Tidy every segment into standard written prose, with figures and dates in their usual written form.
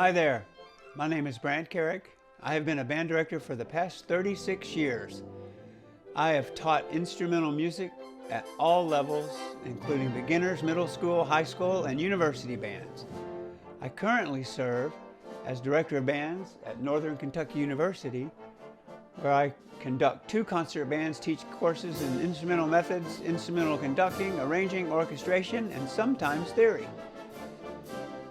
Hi there, my name is Brant Carrick. I have been a band director for the past 36 years. I have taught instrumental music at all levels, including beginners, middle school, high school, and university bands. I currently serve as director of bands at Northern Kentucky University, where I conduct 2 concert bands, teach courses in instrumental methods, instrumental conducting, arranging, orchestration, and sometimes theory.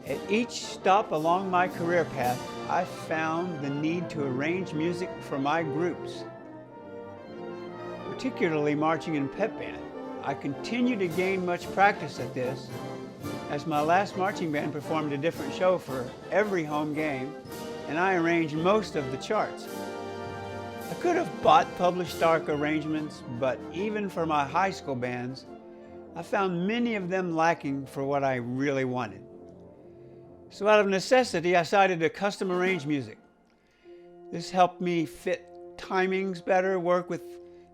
At each stop along my career path, I found the need to arrange music for my groups, particularly marching and pep band. I continue to gain much practice at this, as my last marching band performed a different show for every home game, and I arranged most of the charts. I could have bought published stock arrangements, but even for my high school bands, I found many of them lacking for what I really wanted. So out of necessity, I decided to custom arrange music. This helped me fit timings better, work with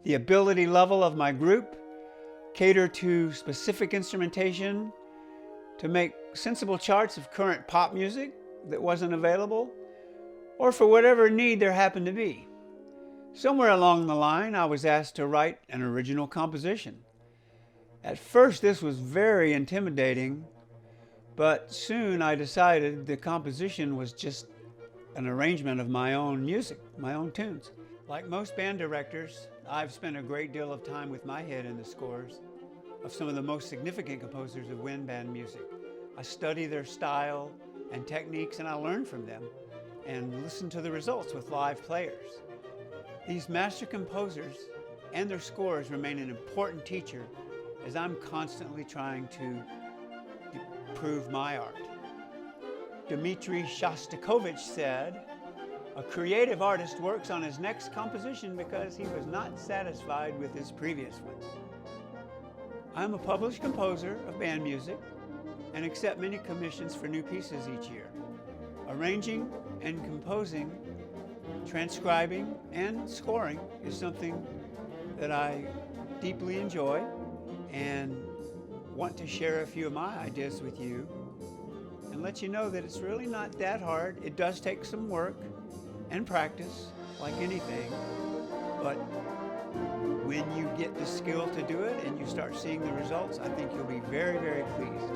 the ability level of my group, cater to specific instrumentation, to make sensible charts of current pop music that wasn't available, or for whatever need there happened to be. Somewhere along the line, I was asked to write an original composition. At first, this was very intimidating, but soon I decided the composition was just an arrangement of my own music, my own tunes. Like most band directors, I've spent a great deal of time with my head in the scores of some of the most significant composers of wind band music. I study their style and techniques, and I learn from them and listen to the results with live players. These master composers and their scores remain an important teacher as I'm constantly trying to improve my art. Dmitri Shostakovich said, "A creative artist works on his next composition because he was not satisfied with his previous one." I'm a published composer of band music and accept many commissions for new pieces each year. Arranging and composing, transcribing, and scoring is something that I deeply enjoy and want to share a few of my ideas with you and let you know that it's really not that hard. It does take some work and practice, like anything, but when you get the skill to do it and you start seeing the results, I think you'll be very, very pleased.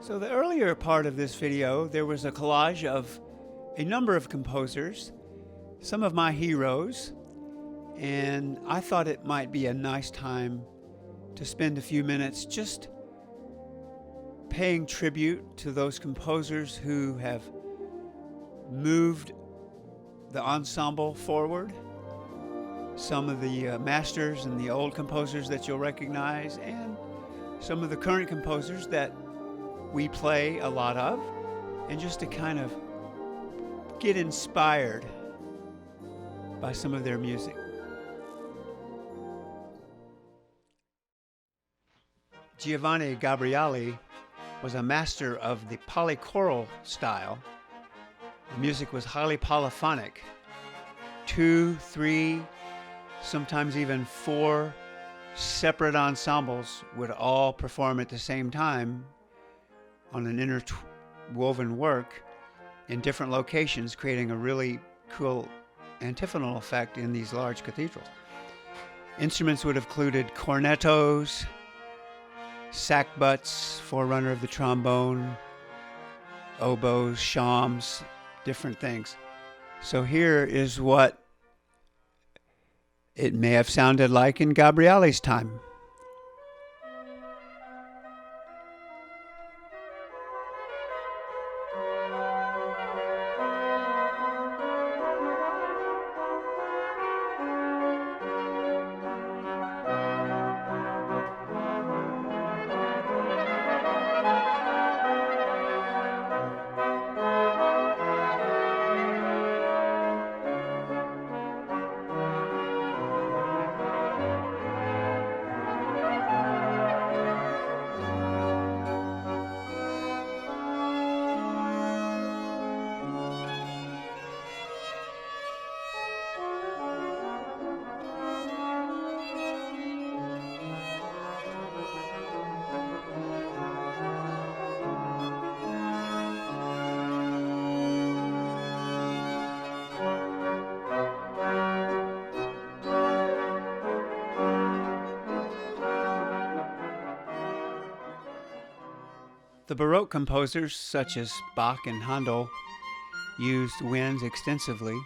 So the earlier part of this video, there was a collage of a number of composers, some of my heroes, and I thought it might be a nice time to spend a few minutes just paying tribute to those composers who have moved the ensemble forward. Some of the masters and the old composers that you'll recognize, and some of the current composers that we play a lot of, and just to kind of get inspired by some of their music. Giovanni Gabrieli was a master of the polychoral style. The music was highly polyphonic. 2, 3, sometimes even 4 separate ensembles would all perform at the same time on an interwoven work in different locations, creating a really cool antiphonal effect in these large cathedrals. Instruments would have included cornetos, sackbuts, forerunner of the trombone, oboes, shawms, different things. So here is what it may have sounded like in Gabrieli's time. The Baroque composers, such as Bach and Handel, used winds extensively.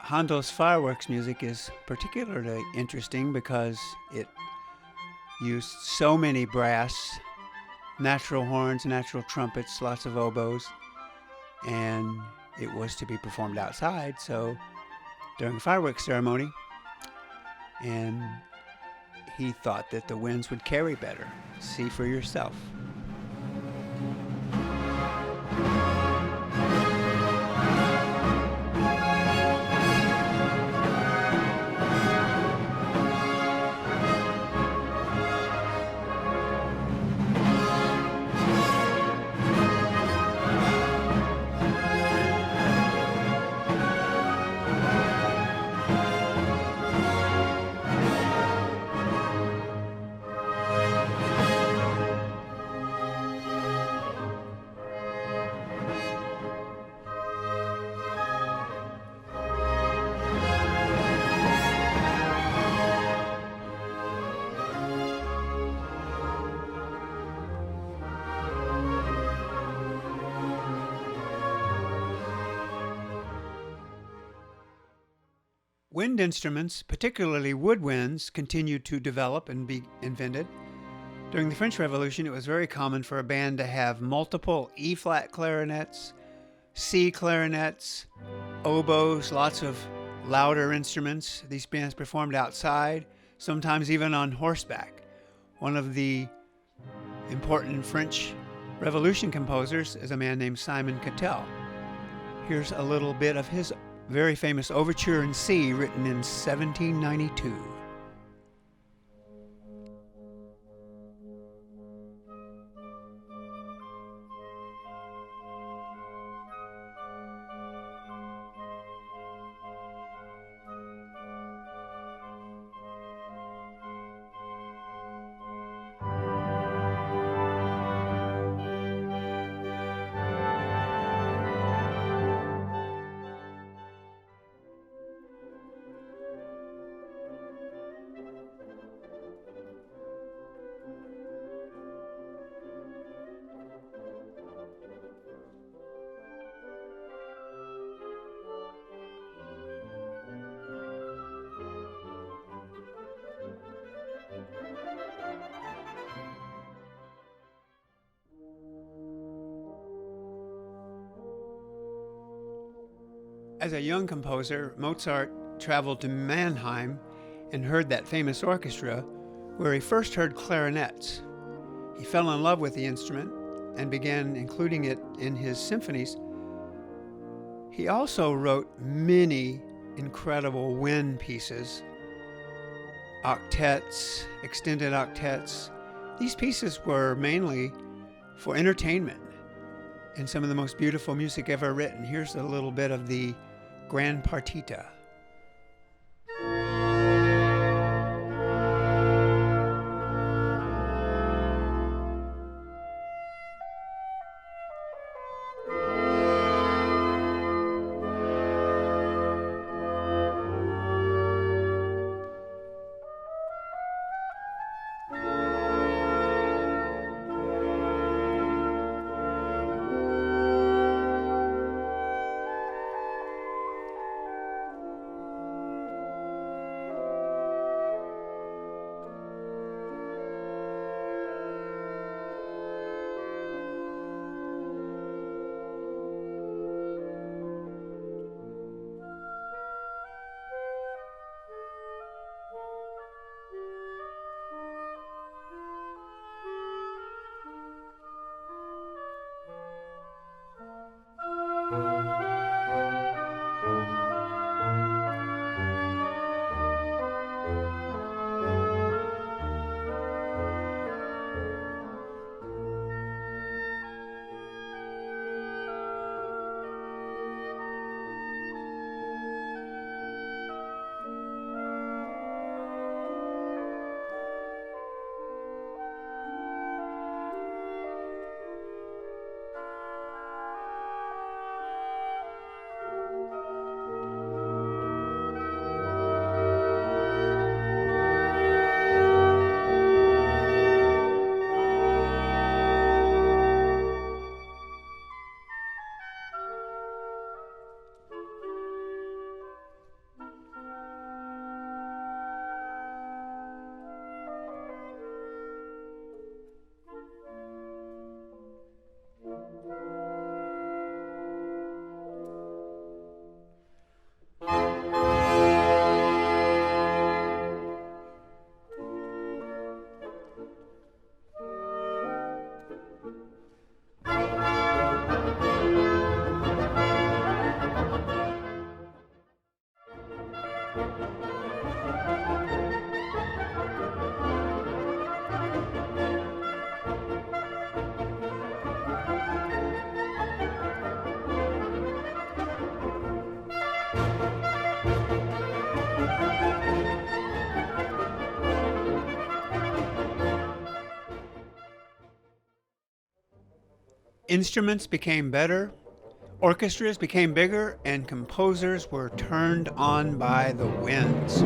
Handel's fireworks music is particularly interesting because it used so many brass, natural horns, natural trumpets, lots of oboes, and it was to be performed outside, so during a fireworks ceremony, and he thought that the winds would carry better. See for yourself. Wind instruments, particularly woodwinds, continued to develop and be invented. During the French Revolution, it was very common for a band to have multiple E-flat clarinets, C clarinets, oboes, lots of louder instruments. These bands performed outside, sometimes even on horseback. One of the important French Revolution composers is a man named Simon Cattell. Here's a little bit of his very famous Overture in C, written in 1792. As a young composer, Mozart traveled to Mannheim and heard that famous orchestra where he first heard clarinets. He fell in love with the instrument and began including it in his symphonies. He also wrote many incredible wind pieces, octets, extended octets. These pieces were mainly for entertainment and some of the most beautiful music ever written. Here's a little bit of the Grand Partita. Instruments became better, orchestras became bigger, and composers were turned on by the winds.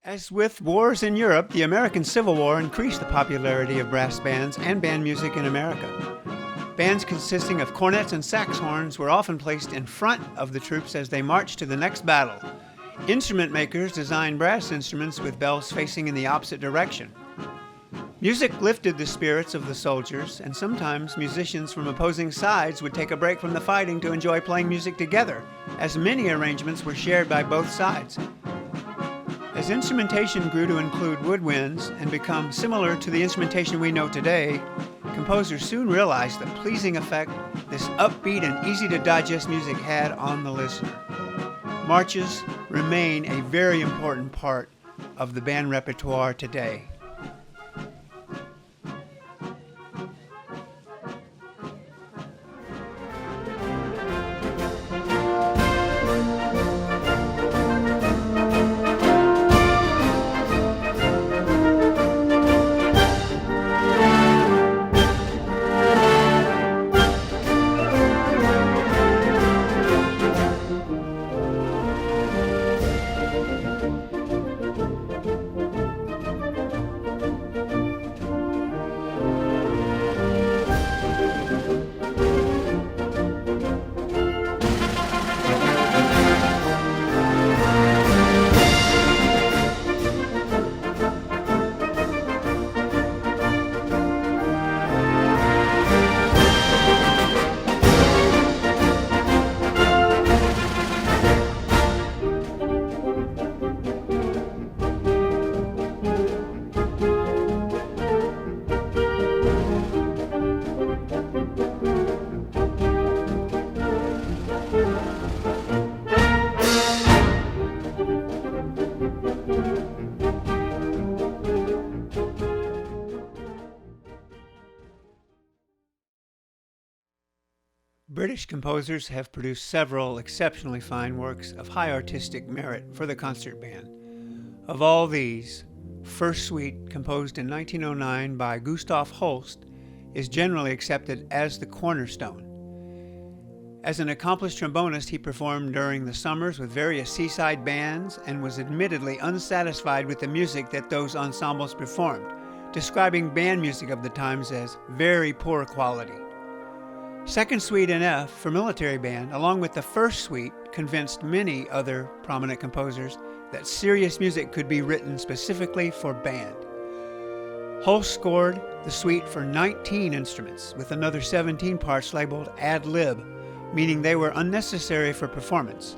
As with wars in Europe, the American Civil War increased the popularity of brass bands and band music in America. Bands consisting of cornets and sax horns were often placed in front of the troops as they marched to the next battle. Instrument makers designed brass instruments with bells facing in the opposite direction. Music lifted the spirits of the soldiers, and sometimes musicians from opposing sides would take a break from the fighting to enjoy playing music together, as many arrangements were shared by both sides. As instrumentation grew to include woodwinds and become similar to the instrumentation we know today, composers soon realized the pleasing effect this upbeat and easy-to-digest music had on the listener. Marches remain a very important part of the band repertoire today. British composers have produced several exceptionally fine works of high artistic merit for the concert band. Of all these, First Suite, composed in 1909 by Gustav Holst, is generally accepted as the cornerstone. As an accomplished trombonist, he performed during the summers with various seaside bands and was admittedly unsatisfied with the music that those ensembles performed, describing band music of the times as very poor quality. Second Suite in F for military band, along with the First Suite, convinced many other prominent composers that serious music could be written specifically for band. Holst scored the suite for 19 instruments, with another 17 parts labeled ad lib, meaning they were unnecessary for performance.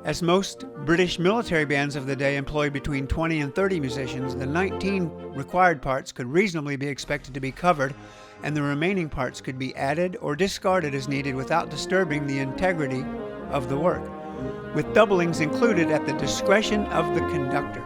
As most British military bands of the day employed between 20 and 30 musicians, the 19 required parts could reasonably be expected to be covered, and the remaining parts could be added or discarded as needed without disturbing the integrity of the work, with doublings included at the discretion of the conductor.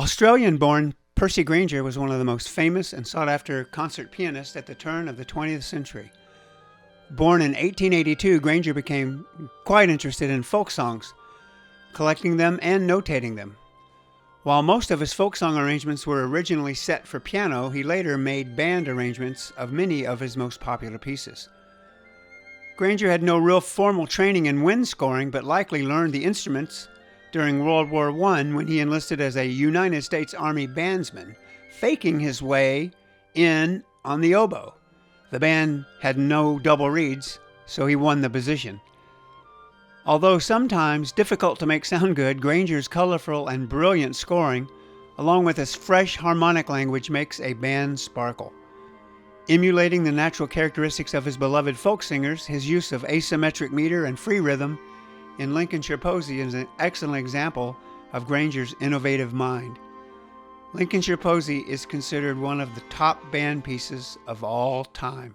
Australian-born Percy Grainger was one of the most famous and sought-after concert pianists at the turn of the 20th century. Born in 1882, Grainger became quite interested in folk songs, collecting them and notating them. While most of his folk song arrangements were originally set for piano, he later made band arrangements of many of his most popular pieces. Grainger had no real formal training in wind scoring, but likely learned the instruments during World War I when he enlisted as a United States Army bandsman, faking his way in on the oboe. The band had no double reeds, so he won the position. Although sometimes difficult to make sound good, Grainger's colorful and brilliant scoring, along with his fresh harmonic language, makes a band sparkle. Emulating the natural characteristics of his beloved folk singers, his use of asymmetric meter and free rhythm in Lincolnshire Posy is an excellent example of Grainger's innovative mind. Lincolnshire Posy is considered one of the top band pieces of all time.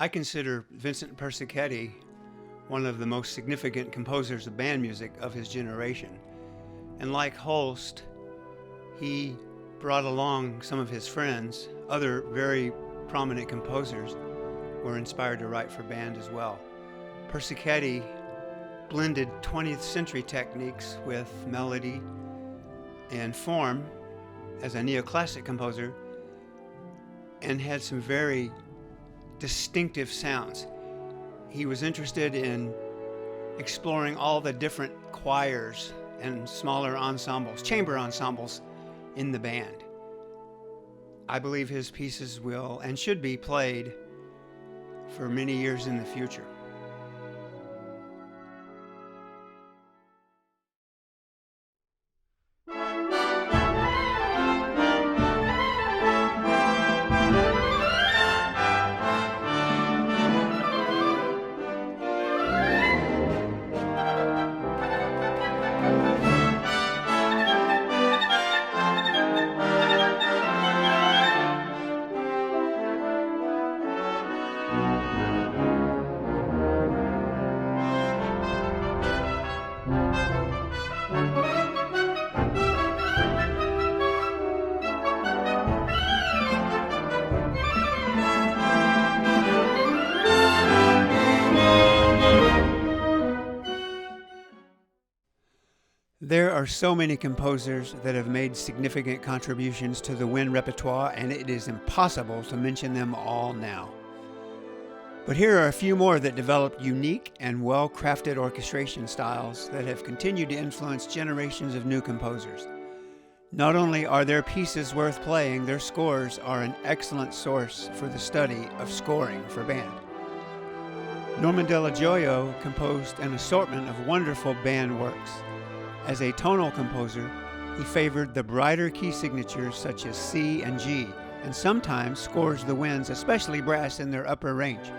I consider Vincent Persichetti one of the most significant composers of band music of his generation. And like Holst, he brought along some of his friends. Other very prominent composers were inspired to write for band as well. Persichetti blended 20th century techniques with melody and form as a neoclassic composer and had some very distinctive sounds. He was interested in exploring all the different choirs and smaller ensembles, chamber ensembles in the band. I believe his pieces will and should be played for many years in the future. There are so many composers that have made significant contributions to the wind repertoire, and it is impossible to mention them all now. But here are a few more that developed unique and well-crafted orchestration styles that have continued to influence generations of new composers. Not only are their pieces worth playing, their scores are an excellent source for the study of scoring for band. Norman Della Gioia composed an assortment of wonderful band works. As a tonal composer, he favored the brighter key signatures such as C and G and sometimes scores the winds, especially brass in their upper range.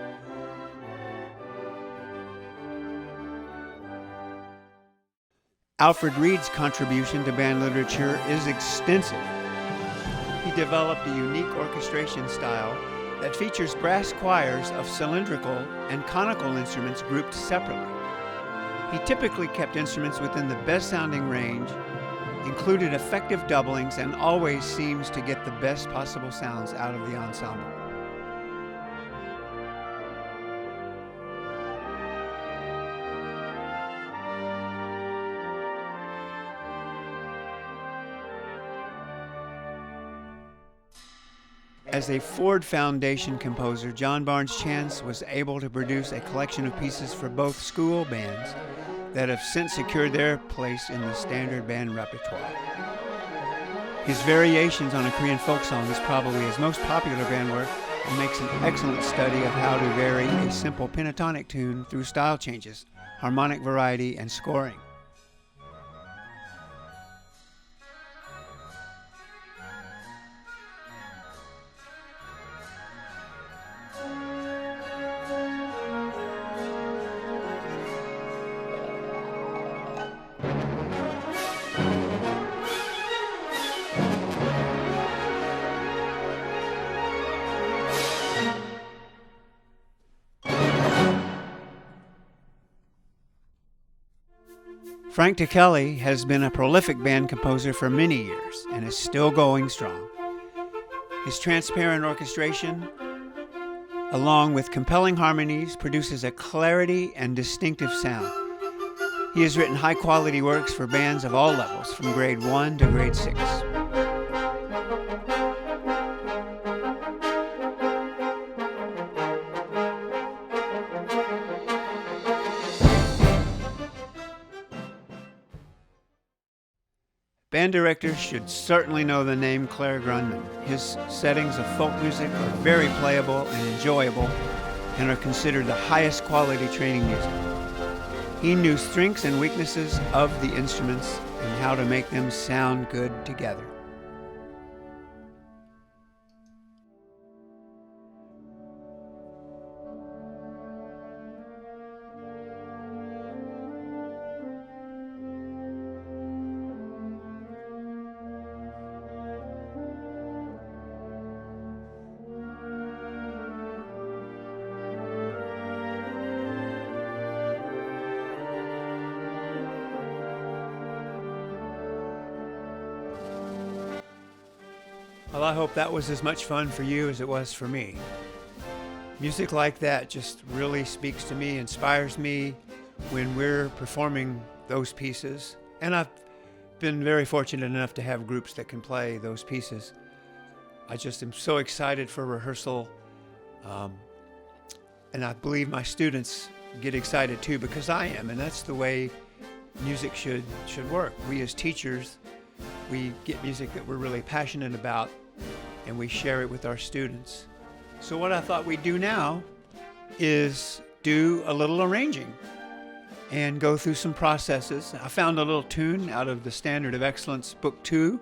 Alfred Reed's contribution to band literature is extensive. He developed a unique orchestration style that features brass choirs of cylindrical and conical instruments grouped separately. He typically kept instruments within the best sounding range, included effective doublings, and always seems to get the best possible sounds out of the ensemble. As a Ford Foundation composer, John Barnes Chance was able to produce a collection of pieces for both school bands that have since secured their place in the standard band repertoire. His variations on a Korean folk song is probably his most popular band work and makes an excellent study of how to vary a simple pentatonic tune through style changes, harmonic variety, and scoring. Frank Tekeli has been a prolific band composer for many years and is still going strong. His transparent orchestration, along with compelling harmonies, produces a clarity and distinctive sound. He has written high-quality works for bands of all levels, from grade 1 to grade 6. Band directors should certainly know the name Claire Grundman. His settings of folk music are very playable and enjoyable and are considered the highest quality training music. He knew strengths and weaknesses of the instruments and how to make them sound good together. Well, I hope that was as much fun for you as it was for me. Music like that just really speaks to me, inspires me when we're performing those pieces. And I've been very fortunate enough to have groups that can play those pieces. I just am so excited for rehearsal. And I believe my students get excited too, because I am, and that's the way music should work. We as teachers, we get music that we're really passionate about, and we share it with our students. So what I thought we'd do now is do a little arranging and go through some processes. I found a little tune out of the Standard of Excellence Book 2,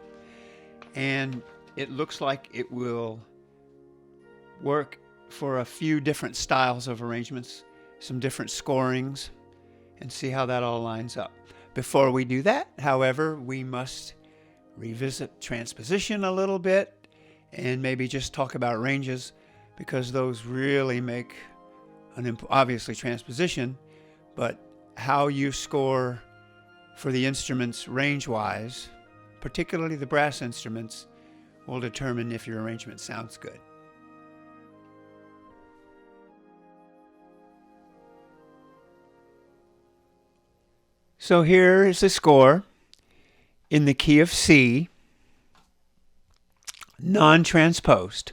and it looks like it will work for a few different styles of arrangements, some different scorings, and see how that all lines up. Before we do that, however, we must revisit transposition a little bit and maybe just talk about ranges, because those really make obviously transposition, but how you score for the instruments range-wise, particularly the brass instruments, will determine if your arrangement sounds good. So here is the score in the key of C, non-transposed.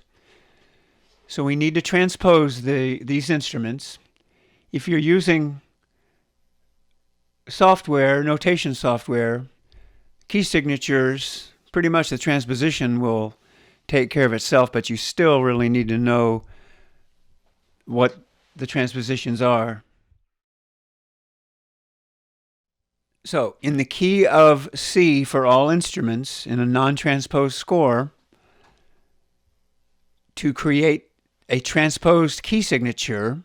So we need to transpose these instruments. If you're using software, notation software, key signatures, pretty much the transposition will take care of itself, but you still really need to know what the transpositions are. So in the key of C for all instruments in a non-transposed score, to create a transposed key signature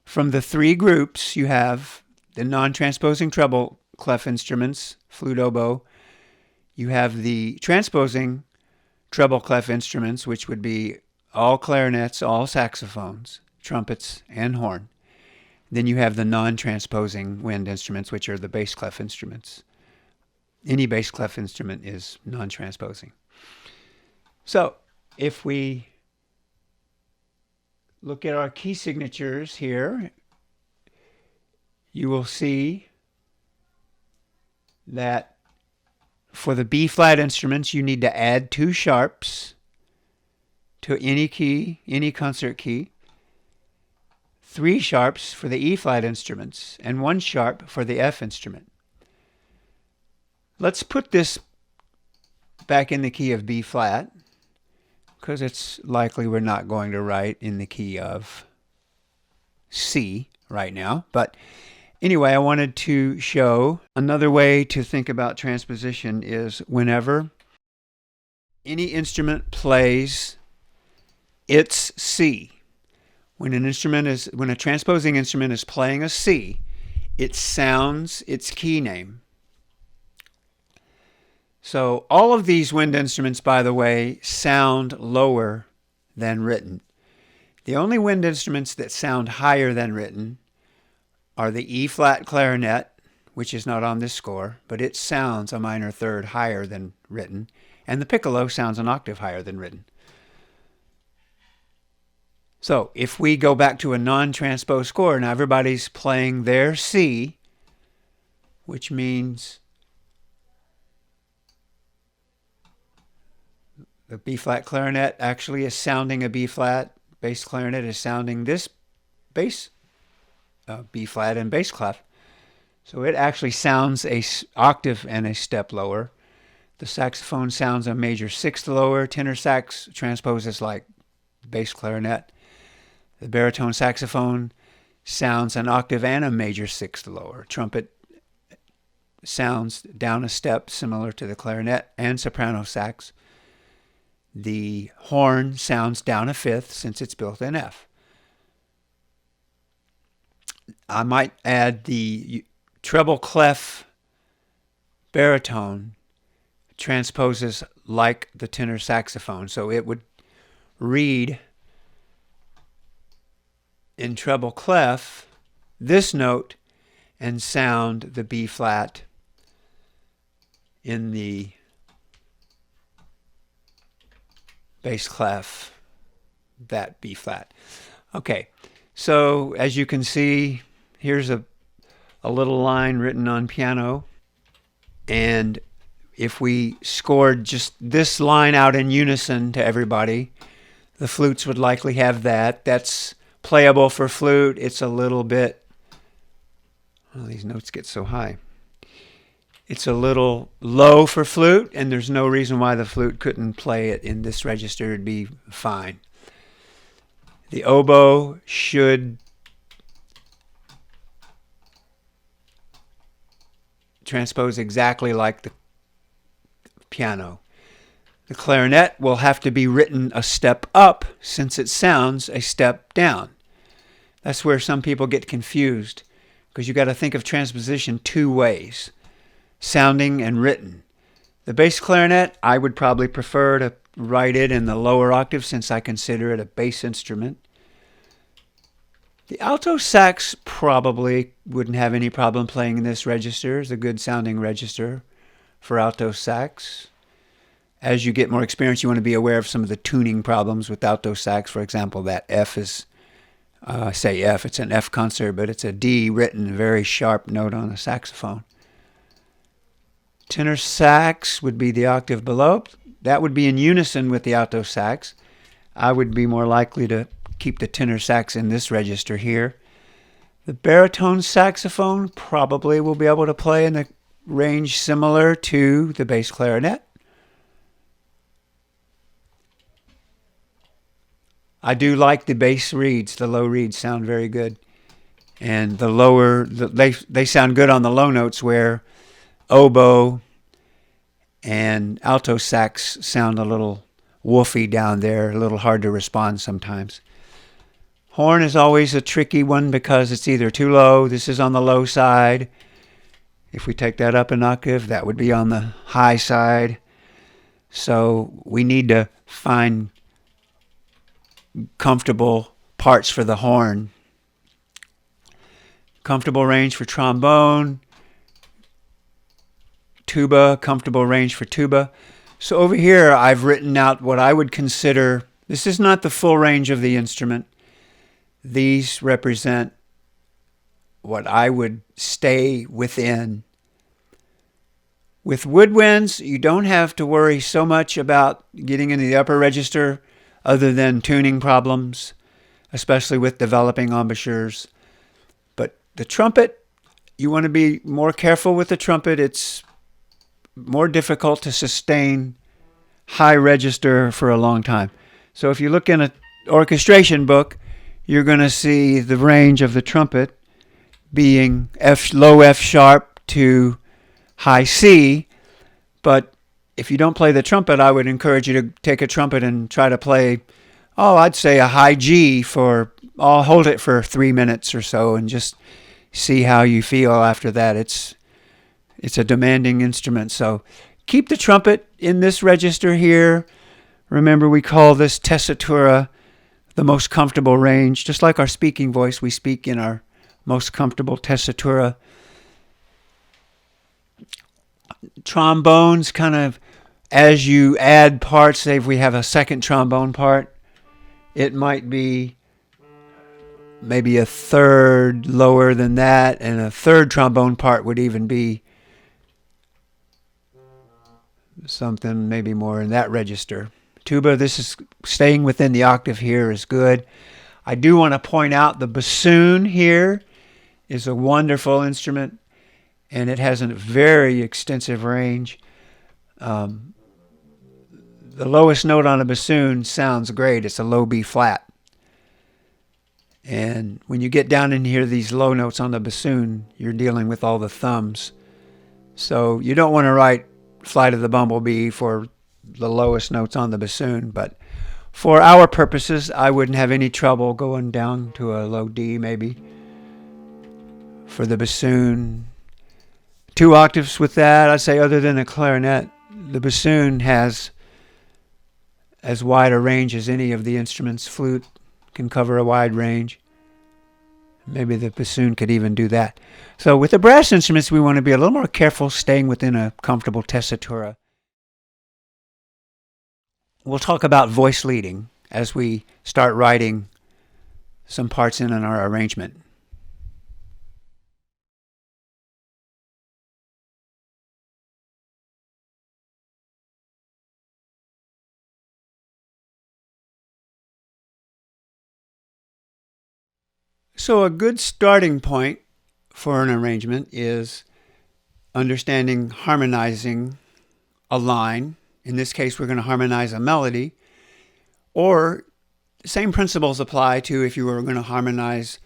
from the three groups. You have the non-transposing treble clef instruments, flute, oboe. You have the transposing treble clef instruments, which would be all clarinets, all saxophones, trumpets, and horn. Then you have the non-transposing wind instruments, which are the bass clef instruments. Any bass clef instrument is non-transposing. So if we look at our key signatures here, you will see that for the B flat instruments, you need to add 2 sharps to any key, any concert key, 3 sharps for the E flat instruments, and 1 sharp for the F instrument. Let's put this back in the key of B flat, because it's likely we're not going to write in the key of C right now. But anyway, I wanted to show another way to think about transposition is whenever any instrument plays its C. When a transposing instrument is playing a C, it sounds its key name. So all of these wind instruments, by the way, sound lower than written. The only wind instruments that sound higher than written are the E flat clarinet, which is not on this score, but it sounds a minor third higher than written, and the piccolo sounds an octave higher than written. So if we go back to a non-transposed score, now everybody's playing their C, which means the B flat clarinet actually is sounding a B flat, bass clarinet is sounding this bass B flat and bass clef. So it actually sounds a octave and a step lower. The saxophone sounds a major sixth lower. Tenor sax transposes like bass clarinet. The baritone saxophone sounds an octave and a major sixth lower. Trumpet sounds down a step similar to the clarinet and soprano sax. The horn sounds down a fifth since it's built in F. I might add the treble clef baritone transposes like the tenor saxophone. So it would read in treble clef this note and sound the B flat in the bass clef, that B flat. Okay, so as you can see, here's a little line written on piano, and if we scored just this line out in unison to everybody, the flutes would likely have that. That's playable for flute. It's a little bit, well, these notes get so high. It's a little low for flute, and there's no reason why the flute couldn't play it in this register. It'd be fine. The oboe should transpose exactly like the piano. The clarinet will have to be written a step up since it sounds a step down. That's where some people get confused, because you got to think of transposition 2 ways: sounding and written. The bass clarinet, I would probably prefer to write it in the lower octave since I consider it a bass instrument. The alto sax probably wouldn't have any problem playing in this register. It's a good sounding register for alto sax. As you get more experience, you want to be aware of some of the tuning problems with alto sax. For example, that F is, say F, it's an F concert, but it's a D written, very sharp note on a saxophone. Tenor sax would be the octave below. That would be in unison with the alto sax. I would be more likely to keep the tenor sax in this register here. The baritone saxophone probably will be able to play in a range similar to the bass clarinet. I do like the bass reeds. The low reeds sound very good. And the lower, they sound good on the low notes, where oboe and alto sax sound a little woofy down there, a little hard to respond sometimes. Horn is always a tricky one because it's either too low. This is on the low side. If we take that up an octave, that would be on the high side. So we need to find comfortable parts for the horn. Comfortable range for trombone. Tuba, comfortable range for tuba. So over here I've written out what I would consider, this is not the full range of the instrument. These represent what I would stay within. With woodwinds, you don't have to worry so much about getting into the upper register other than tuning problems, especially with developing embouchures. But the trumpet, you want to be more careful with the trumpet. It's more difficult to sustain high register for a long time. So if you look in an orchestration book, you're going to see the range of the trumpet being low F sharp to high C. But if you don't play the trumpet, I would encourage you to take a trumpet and try to play, I'd say a high G I'll hold it for 3 minutes or so and just see how you feel after that. It's a demanding instrument. So keep the trumpet in this register here. Remember, we call this tessitura the most comfortable range. Just like our speaking voice, we speak in our most comfortable tessitura. Trombones, kind of, as you add parts, say if we have a second trombone part, it might be maybe a third lower than that, and a third trombone part would even be something maybe more in that register. Tuba, this is staying within the octave here, is good. I do want to point out the bassoon here is a wonderful instrument, and it has a very extensive range. The lowest note on a bassoon sounds great. It's a low B flat. And when you get down in here, these low notes on the bassoon, you're dealing with all the thumbs. So you don't want to write Flight of the Bumblebee for the lowest notes on the bassoon, but for our purposes, I wouldn't have any trouble going down to a low D maybe. For the bassoon, 2 octaves with that. I'd say other than a clarinet, the bassoon has as wide a range as any of the instruments. Flute can cover a wide range. Maybe the bassoon could even do that. So with the brass instruments, we want to be a little more careful staying within a comfortable tessitura. We'll talk about voice leading as we start writing some parts in our arrangement. So a good starting point for an arrangement is understanding harmonizing a line. In this case, we're going to harmonize a melody. Or the same principles apply to if you were going to harmonize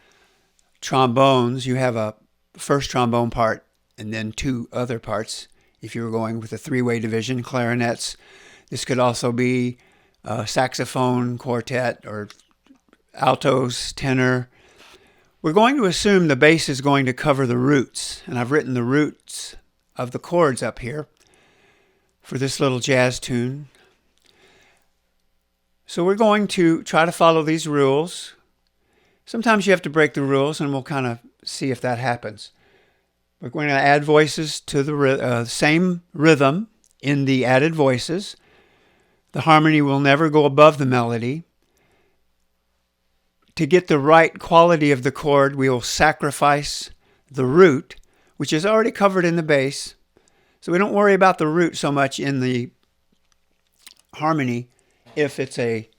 trombones. You have a first trombone part and then 2 other parts. If you were going with a 3-way division, clarinets, this could also be a saxophone quartet or altos, tenor. We're going to assume the bass is going to cover the roots, and I've written the roots of the chords up here for this little jazz tune. So we're going to try to follow these rules. Sometimes you have to break the rules, and we'll kind of see if that happens. We're going to add voices to the same rhythm in the added voices. The harmony will never go above the melody. To get the right quality of the chord, we will sacrifice the root, which is already covered in the bass. So we don't worry about the root so much in the harmony if it's a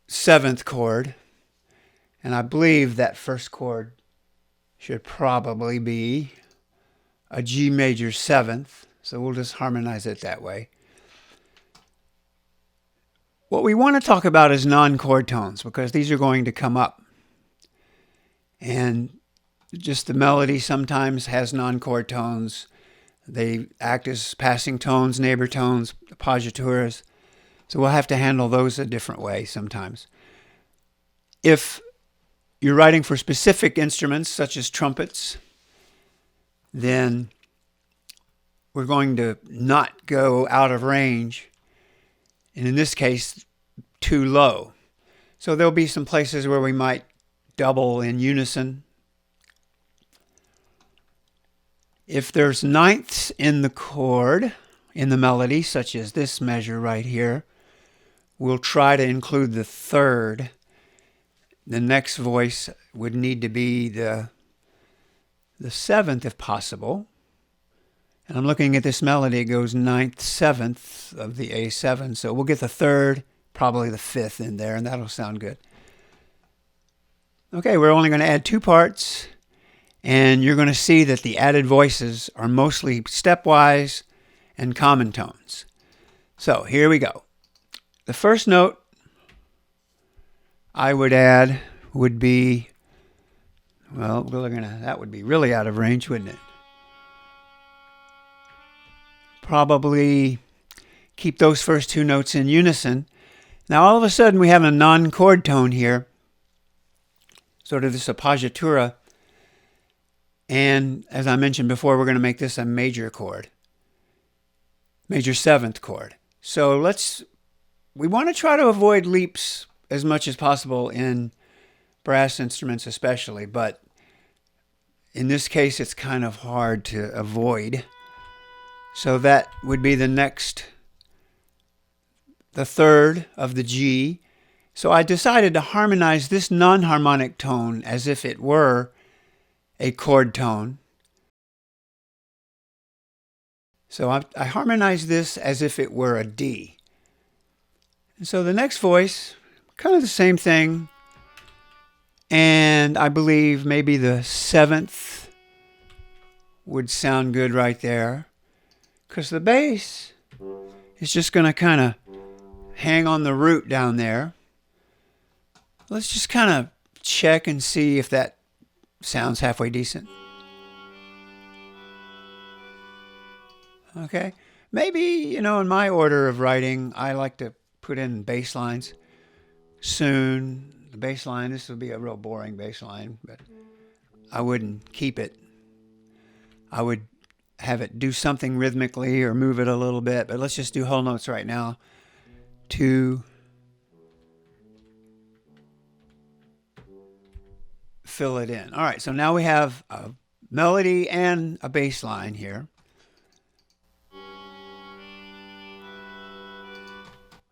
7th chord. And I believe that first chord should probably be a G major 7th. So we'll just harmonize it that way. What we want to talk about is non-chord tones, because these are going to come up. And just the melody sometimes has non-chord tones. They act as passing tones, neighbor tones, appoggiaturas. So we'll have to handle those a different way sometimes. If you're writing for specific instruments such as trumpets, then we're going to not go out of range, and in this case, too low. So there'll be some places where we might double in unison. If there's ninths in the chord, in the melody, such as this measure right here, we'll try to include the third. The next voice would need to be the seventh if possible. And I'm looking at this melody, it goes ninth, seventh of the A7. So we'll get the third, probably the fifth in there, and that'll sound good. Okay, we're only going to add 2 parts, and you're going to see that the added voices are mostly stepwise and common tones. So here we go. The first note I would add would be, well, that would be really out of range, wouldn't it? Probably keep those first 2 notes in unison. Now all of a sudden we have a non-chord tone here, sort of this appoggiatura, and as I mentioned before, we're going to make this a major chord, major 7th chord. So we want to try to avoid leaps as much as possible in brass instruments especially, but in this case it's kind of hard to avoid. So that would be the third of the G. So I decided to harmonize this non-harmonic tone as if it were a chord tone. So I harmonized this as if it were a D. And so the next voice, kind of the same thing. And I believe maybe the 7th would sound good right there, because the bass is just going to kind of hang on the root down there. Let's just kind of check and see if that sounds halfway decent. Okay. Maybe, in my order of writing, I like to put in bass lines. Soon, the bass line, this would be a real boring bass line, but I wouldn't keep it. I would have it do something rhythmically or move it a little bit, but let's just do whole notes right now. 2, fill it in. All right, so now we have a melody and a bass line here.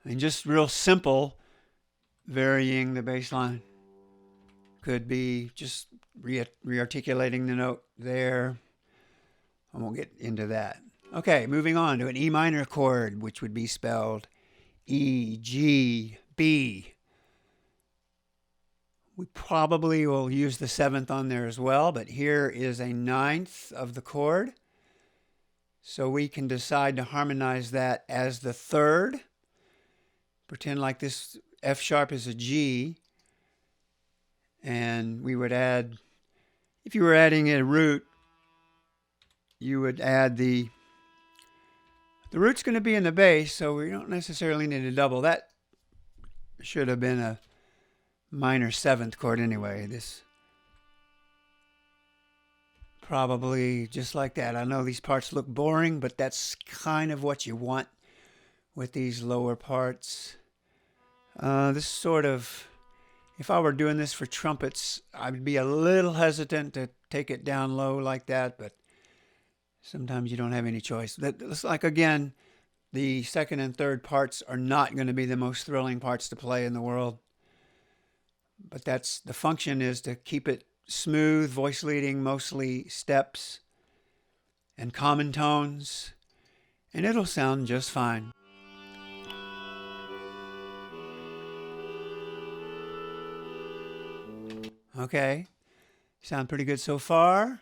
And just real simple, varying the bass line. Could be just re-articulating the note there. I won't get into that. Okay, moving on to an E minor chord, which would be spelled E, G, B. We probably will use the 7th on there as well, but here is a 9th of the chord. So we can decide to harmonize that as the 3rd. Pretend like this F sharp is a G. And we would add, if you were adding a root, you would add the root's going to be in the bass, so we don't necessarily need to double. That should have been a minor 7th chord anyway. This probably just like that. I know these parts look boring, but that's kind of what you want with these lower parts. This sort of, if I were doing this for trumpets, I'd be a little hesitant to take it down low like that, but sometimes you don't have any choice. That's like, again, the 2nd and 3rd parts are not going to be the most thrilling parts to play in the world. But that's the function, is to keep it smooth, voice leading, mostly steps and common tones, and it'll sound just fine. Okay, sound pretty good so far.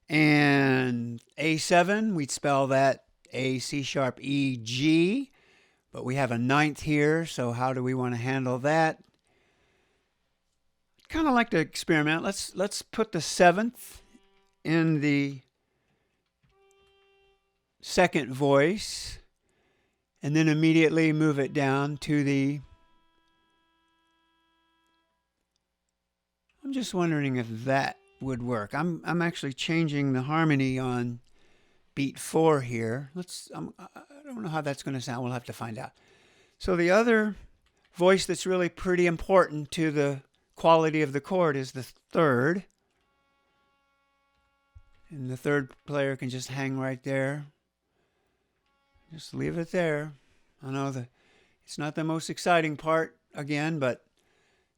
And A7, we'd spell that A, C sharp, E, G, but we have a 9th here, so how do we want to handle that? Kind of like to experiment. Let's put the 7th in the 2nd voice, and then immediately move it down to the, I'm just wondering if that would work. I'm actually changing the harmony on beat 4 here. I don't know how that's going to sound. We'll have to find out. So the other voice that's really pretty important to the quality of the chord is the third. And the third player can just hang right there. Just leave it there. I know it's not the most exciting part again, but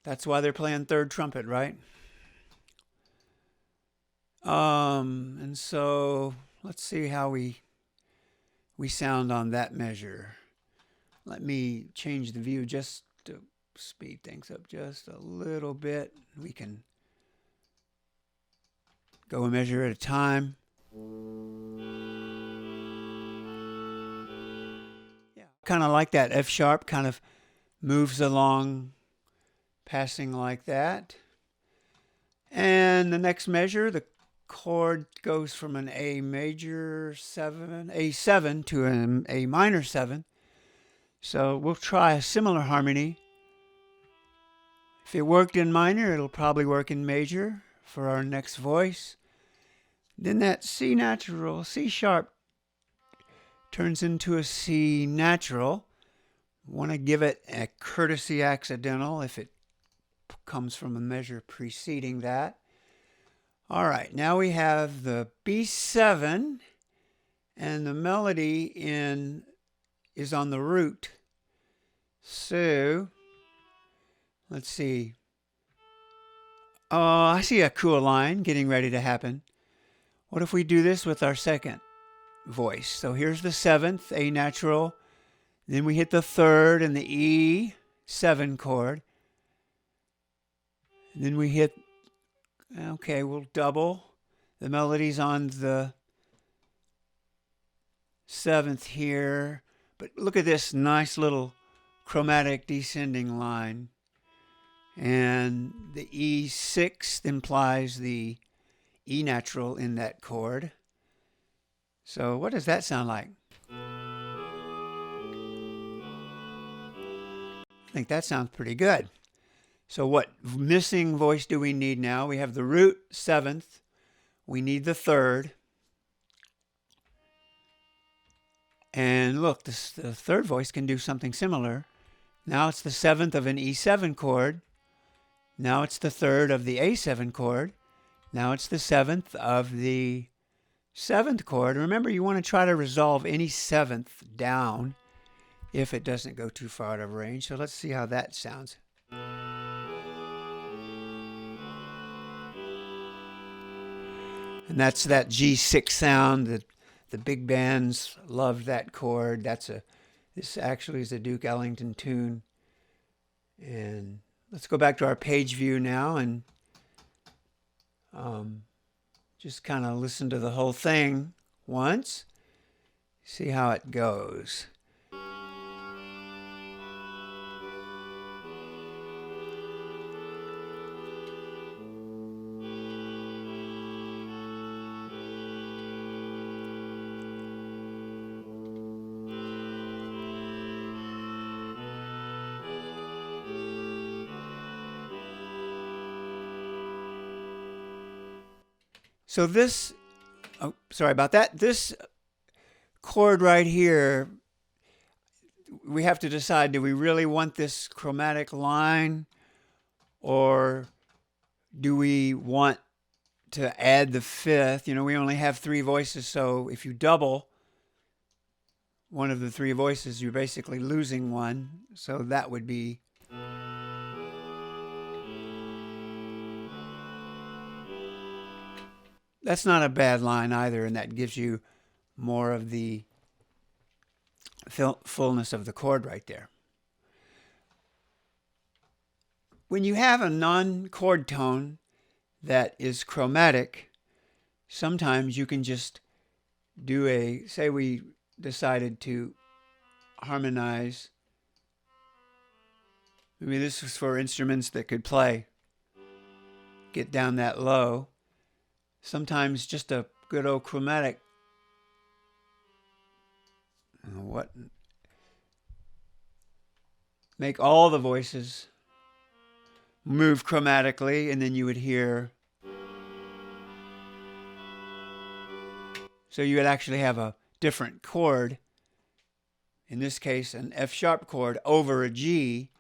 that's why they're playing third trumpet, right? And so let's see how we sound on that measure. Let me change the view just to speed things up just a little bit. We can go a measure at a time. Yeah, kind of like that. F sharp kind of moves along, passing like that. And the next measure, the chord goes from an A major 7, A7 to an A minor 7. So we'll try a similar harmony. If it worked in minor, it'll probably work in major for our next voice. Then that C natural, C sharp, turns into a C natural. Want to give it a courtesy accidental if it comes from a measure preceding that. All right, now we have the B7, and the melody is on the root. So let's see. Oh, I see a cool line getting ready to happen. What if we do this with our second voice? So here's the 7th, A natural. Then we hit the 3rd and the E7 chord. And then we hit, okay, we'll double. The melody's on the 7th here. But look at this nice little chromatic descending line. And the E6 implies the E natural in that chord. So what does that sound like? I think that sounds pretty good. So what missing voice do we need now? We have the root 7th. We need the 3rd. And look, the 3rd voice can do something similar. Now it's the 7th of an E7 chord. Now it's the 3rd of the A7 chord. Now it's the 7th of the 7th chord. Remember, you want to try to resolve any 7th down if it doesn't go too far out of range. So let's see how that sounds. And that's that G6 sound that the big bands love that chord. This actually is a Duke Ellington tune. And let's go back to our page view now and just kind of listen to the whole thing once. See how it goes. So this, oh, sorry about that. This chord right here, we have to decide, do we really want this chromatic line, or do we want to add the 5th? You know, we only have 3 voices, so if you double one of the 3 voices, you're basically losing one. So that would be, that's not a bad line either, and that gives you more of the fullness of the chord right there. When you have a non-chord tone that is chromatic, sometimes you can just do say we decided to harmonize. Maybe this was for instruments that could get down that low. Sometimes just a good old chromatic. make all the voices move chromatically, and then you would hear. So you would actually have a different chord, in this case an F sharp chord over a G,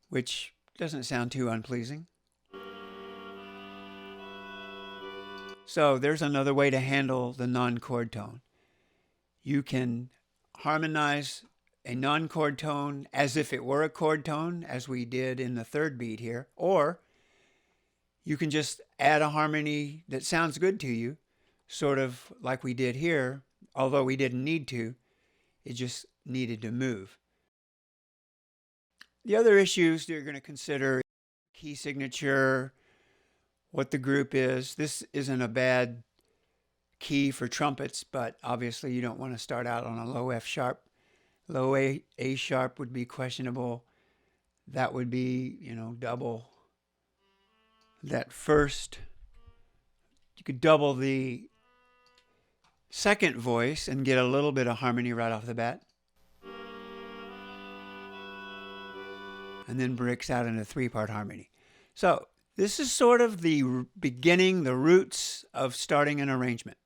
which doesn't sound too unpleasing. So there's another way to handle the non-chord tone. You can harmonize a non-chord tone as if it were a chord tone, as we did in the third beat here, or you can just add a harmony that sounds good to you, sort of like we did here, although we didn't need to. It just needed to move. The other issues you're going to consider: key signature, what the group is. This isn't a bad key for trumpets, but obviously you don't want to start out on a low F sharp. Low A sharp would be questionable. That would be, double that first. You could double the second voice and get a little bit of harmony right off the bat. And then breaks out into three-part harmony. So this is sort of the beginning, the roots of starting an arrangement.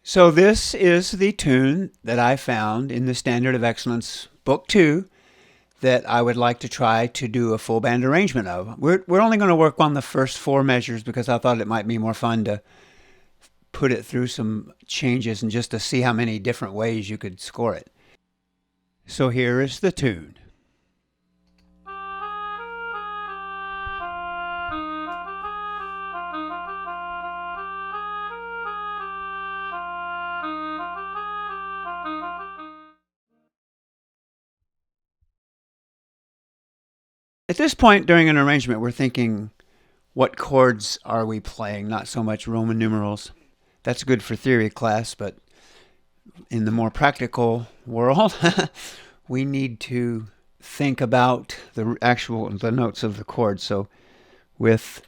So this is the tune that I found in the Standard of Excellence Book 2 that I would like to try to do a full band arrangement of. We're only going to work on the first four measures because I thought it might be more fun to put it through some changes and just to see how many different ways you could score it. So here is the tune. At this point during an arrangement, we're thinking, what chords are we playing? Not so much Roman numerals. That's good for theory class, but in the more practical world, we need to think about the notes of the chords. So with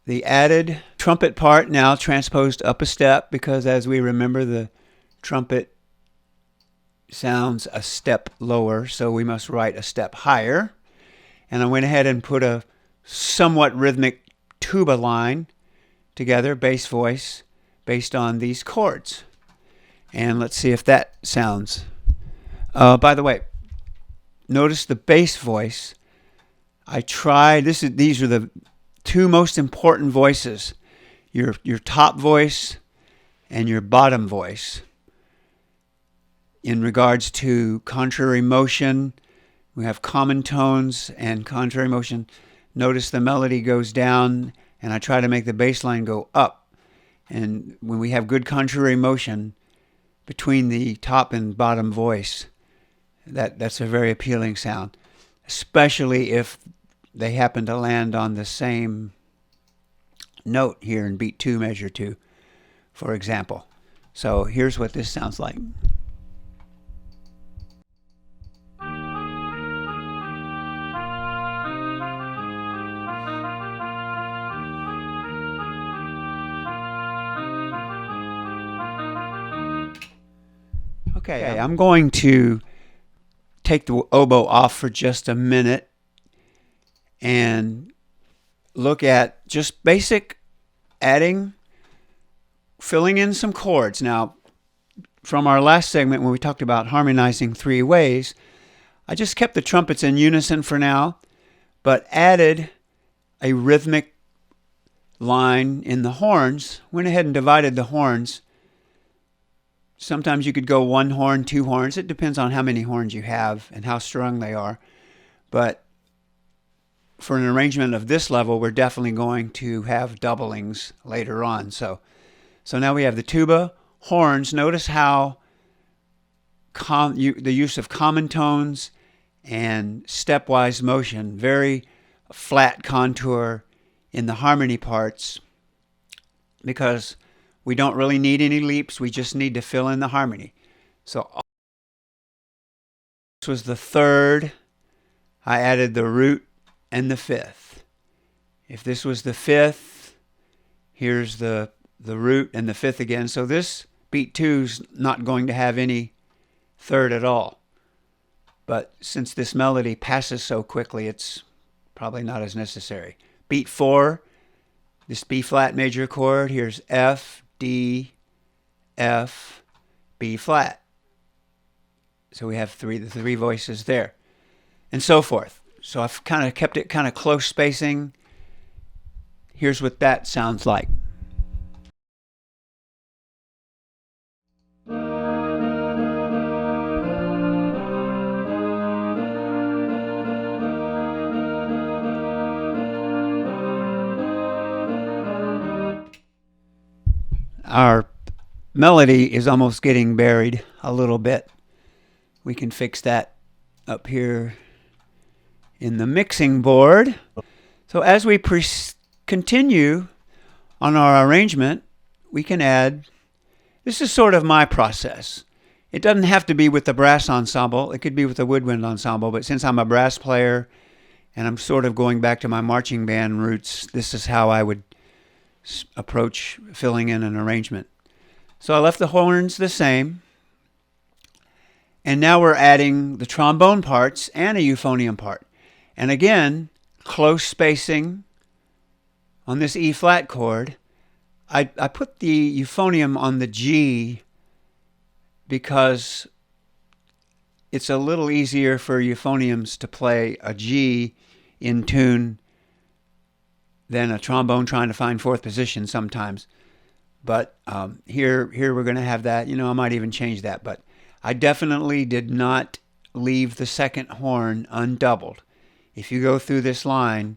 the added trumpet part now transposed up a step, because as we remember, the trumpet sounds a step lower, so we must write a step higher. And I went ahead and put a somewhat rhythmic tuba line together, bass voice, based on these chords. And let's see if that sounds. By the way, notice the bass voice. These are the two most important voices: your top voice and your bottom voice. In regards to contrary motion, we have common tones and contrary motion. Notice the melody goes down, and I try to make the bass line go up. And when we have good contrary motion between the top and bottom voice, that's a very appealing sound, especially if they happen to land on the same note here in beat 2, measure 2, for example. So here's what this sounds like. Okay, I'm going to take the oboe off for just a minute and look at just basic adding, filling in some chords. Now, from our last segment when we talked about harmonizing three ways, I just kept the trumpets in unison for now, but added a rhythmic line in the horns, went ahead and divided the horns. Sometimes you could go one horn, two horns. It depends on how many horns you have and how strung they are. But for an arrangement of this level, we're definitely going to have doublings later on. So now we have the tuba, horns. Notice how the use of common tones and stepwise motion, very flat contour in the harmony parts, because we don't really need any leaps. We just need to fill in the harmony. So this was the third. I added the root and the fifth. If this was the fifth, here's the the root and the fifth again. So this beat 2's not going to have any third at all. But since this melody passes so quickly, it's probably not as necessary. Beat 4, this B flat major chord, here's F, D, F, B flat. So we have the three voices there, and so forth. So I've kind of kept it kind of close spacing. Here's what that sounds like. Our melody is almost getting buried a little bit. We can fix that up here in the mixing board. So as we continue on our arrangement, we can add, this is sort of my process. It doesn't have to be with the brass ensemble. It could be with the woodwind ensemble, but since I'm a brass player and I'm sort of going back to my marching band roots, this is how I would approach filling in an arrangement. So I left the horns the same, and now we're adding the trombone parts and a euphonium part. And again, close spacing on this E flat chord. I put the euphonium on the G because it's a little easier for euphoniums to play a G in tune than a trombone trying to find fourth position sometimes. But here we're going to have that. You know, I might even change that. But I definitely did not leave the second horn undoubled. If you go through this line,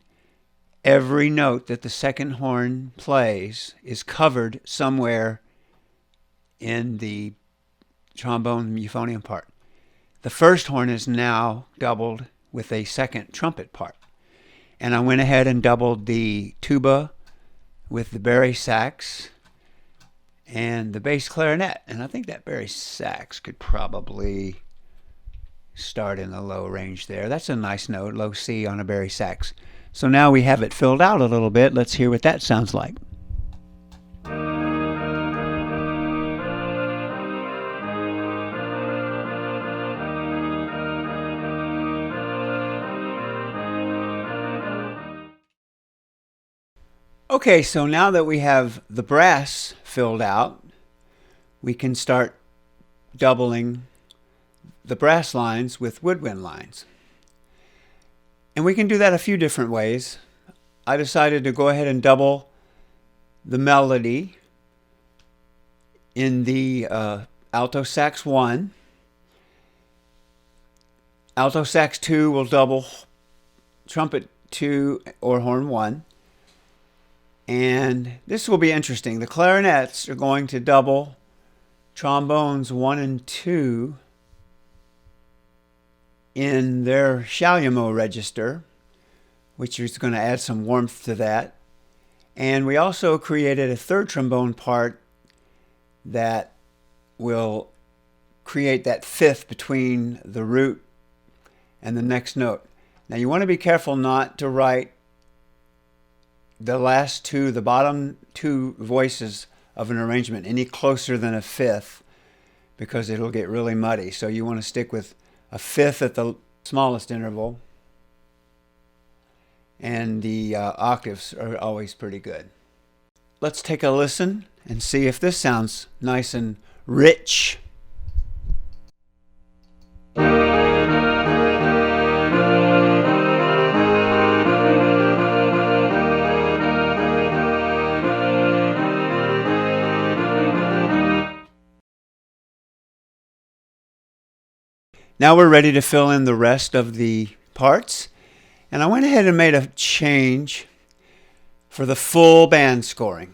every note that the second horn plays is covered somewhere in the trombone euphonium part. The first horn is now doubled with a second trumpet part. And I went ahead and doubled the tuba with the bari sax and the bass clarinet. And I think that bari sax could probably start in the low range there. That's a nice note, low C on a bari sax. So now we have it filled out a little bit. Let's hear what that sounds like. Okay, so now that we have the brass filled out, we can start doubling the brass lines with woodwind lines. And we can do that a few different ways. I decided to go ahead and double the melody in the alto sax 1. Alto sax 2 will double trumpet 2 or horn 1. And this will be interesting. The clarinets are going to double trombones 1 and 2 in their Chalumeau register, which is going to add some warmth to that. And we also created a third trombone part that will create that fifth between the root and the next note. Now you want to be careful not to write the last two, the bottom two voices of an arrangement any closer than a fifth, because it'll get really muddy. So you want to stick with a fifth at the smallest interval, and the octaves are always pretty good. Let's take a listen and see if this sounds nice and rich. Now we're ready to fill in the rest of the parts. And I went ahead and made a change for the full band scoring.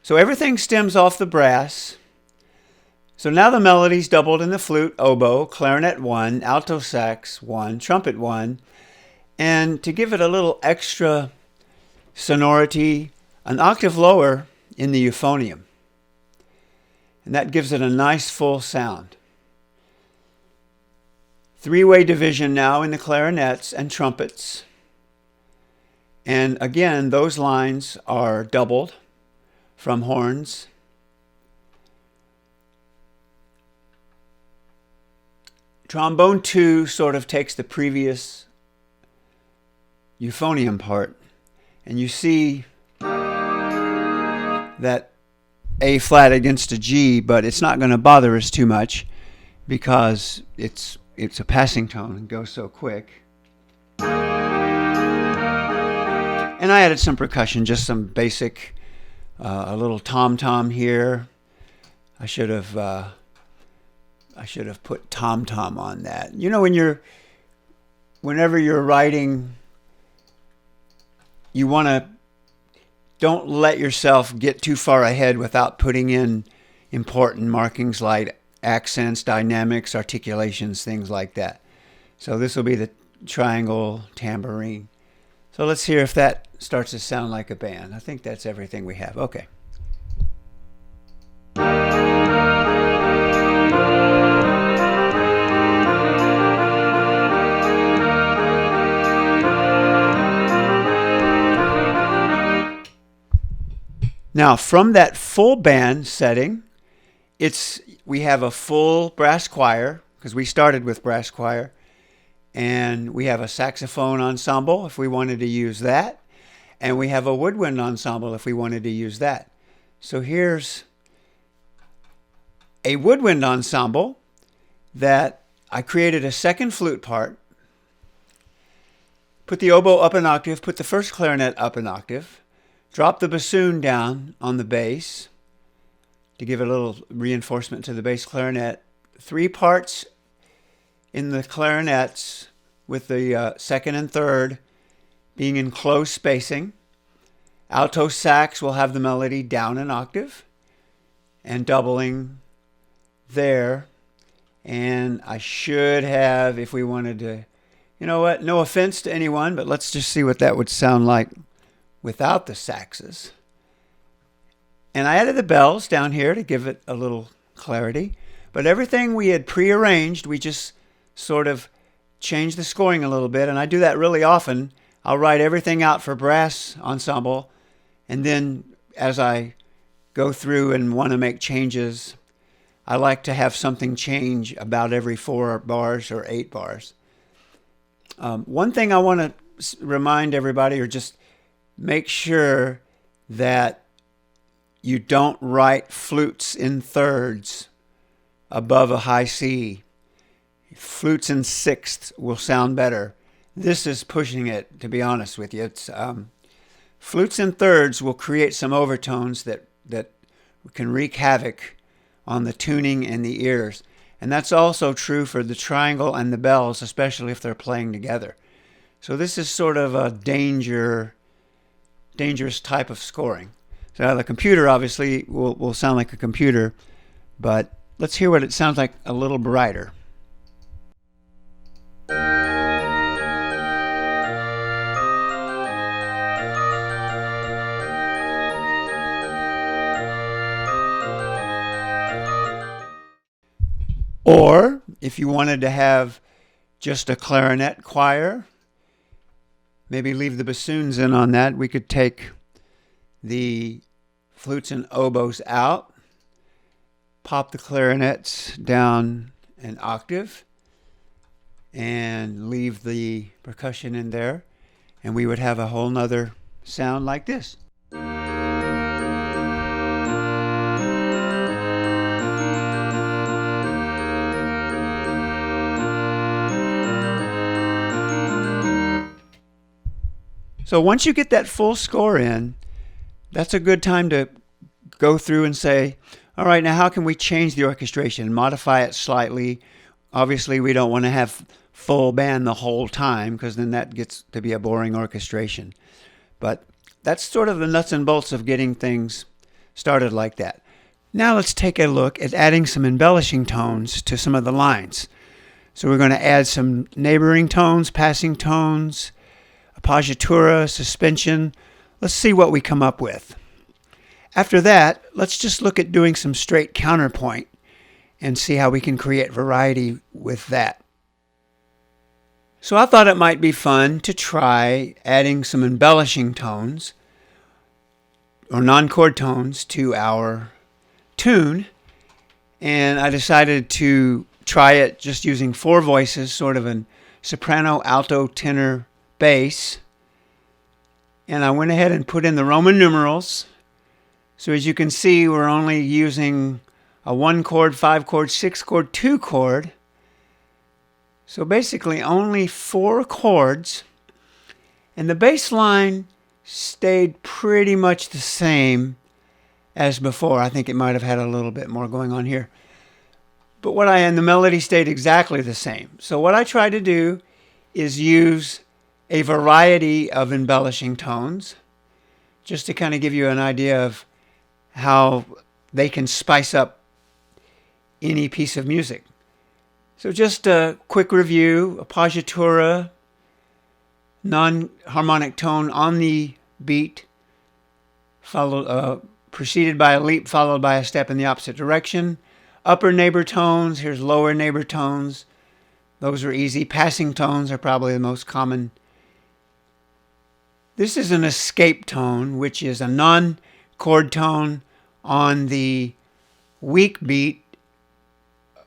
So everything stems off the brass. So now the melody's doubled in the flute, oboe, clarinet 1, alto sax 1, trumpet 1. And to give it a little extra sonority, an octave lower in the euphonium. And that gives it a nice full sound. Three-way division now in the clarinets and trumpets. And again, those lines are doubled from horns. Trombone 2 sort of takes the previous euphonium part, and you see that A flat against a G, but it's not going to bother us too much because it's a passing tone and goes so quick. And I added some percussion, just some basic, a little tom-tom here. I should have put tom-tom on that. You know, whenever you're writing, you want to, don't let yourself get too far ahead without putting in important markings like accents, dynamics, articulations, things like that. So this will be the triangle tambourine. So let's hear if that starts to sound like a band. I think that's everything we have. Okay. Now, from that full band setting, we have a full brass choir, because we started with brass choir, and we have a saxophone ensemble if we wanted to use that, and we have a woodwind ensemble if we wanted to use that. So here's a woodwind ensemble that I created a second flute part, put the oboe up an octave, put the first clarinet up an octave, drop the bassoon down on the bass to give a little reinforcement to the bass clarinet. 3 parts in the clarinets with the second and third being in close spacing. Alto sax will have the melody down an octave and doubling there. And I should have, if we wanted to, you know what, no offense to anyone, but let's just see what that would sound like without the saxes. And I added the bells down here to give it a little clarity. But everything we had prearranged, we just sort of changed the scoring a little bit. And I do that really often. I'll write everything out for brass ensemble. And then as I go through and want to make changes, I like to have something change about every 4 bars or 8 bars. One thing I want to remind everybody, or just make sure that you don't write flutes in thirds above a high C. Flutes in sixths will sound better. This is pushing it, to be honest with you. It's flutes in thirds will create some overtones that can wreak havoc on the tuning and the ears. And that's also true for the triangle and the bells, especially if they're playing together. So this is sort of a dangerous type of scoring. So the computer obviously will sound like a computer, but let's hear what it sounds like a little brighter. Or if you wanted to have just a clarinet choir, maybe leave the bassoons in on that, we could take the flutes and oboes out, pop the clarinets down an octave, and leave the percussion in there, and we would have a whole nother sound like this. So once you get that full score in, that's a good time to go through and say, all right, now how can we change the orchestration, modify it slightly? Obviously, we don't want to have full band the whole time because then that gets to be a boring orchestration. But that's sort of the nuts and bolts of getting things started like that. Now let's take a look at adding some embellishing tones to some of the lines. So we're going to add some neighboring tones, passing tones, appoggiatura, suspension. Let's see what we come up with. After that, let's just look at doing some straight counterpoint and see how we can create variety with that. So I thought it might be fun to try adding some embellishing tones or non-chord tones to our tune, and I decided to try it just using 4 voices, sort of a soprano, alto, tenor, bass. And I went ahead and put in the Roman numerals. So as you can see, we're only using a 1 chord, 5 chord, 6 chord, 2 chord. So basically only 4 chords. And the bass line stayed pretty much the same as before. I think it might have had a little bit more going on here. But and the melody stayed exactly the same. So what I try to do is use a variety of embellishing tones, just to kind of give you an idea of how they can spice up any piece of music. So just a quick review: appoggiatura, non-harmonic tone on the beat, preceded by a leap, followed by a step in the opposite direction. Upper neighbor tones, here's lower neighbor tones. Those are easy. Passing tones are probably the most common. This is an escape tone, which is a non-chord tone on the weak beat,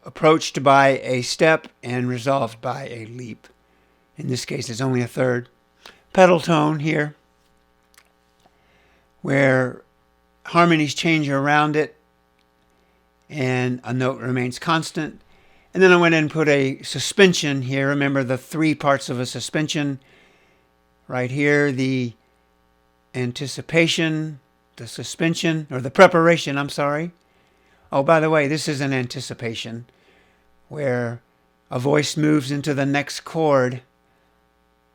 approached by a step and resolved by a leap. In this case, it's only a third. Pedal tone here, where harmonies change around it and a note remains constant. And then I went in and put a suspension here. Remember the 3 parts of a suspension. Right here, the anticipation, the suspension, or the preparation, I'm sorry. Oh, by the way, this is an anticipation, where a voice moves into the next chord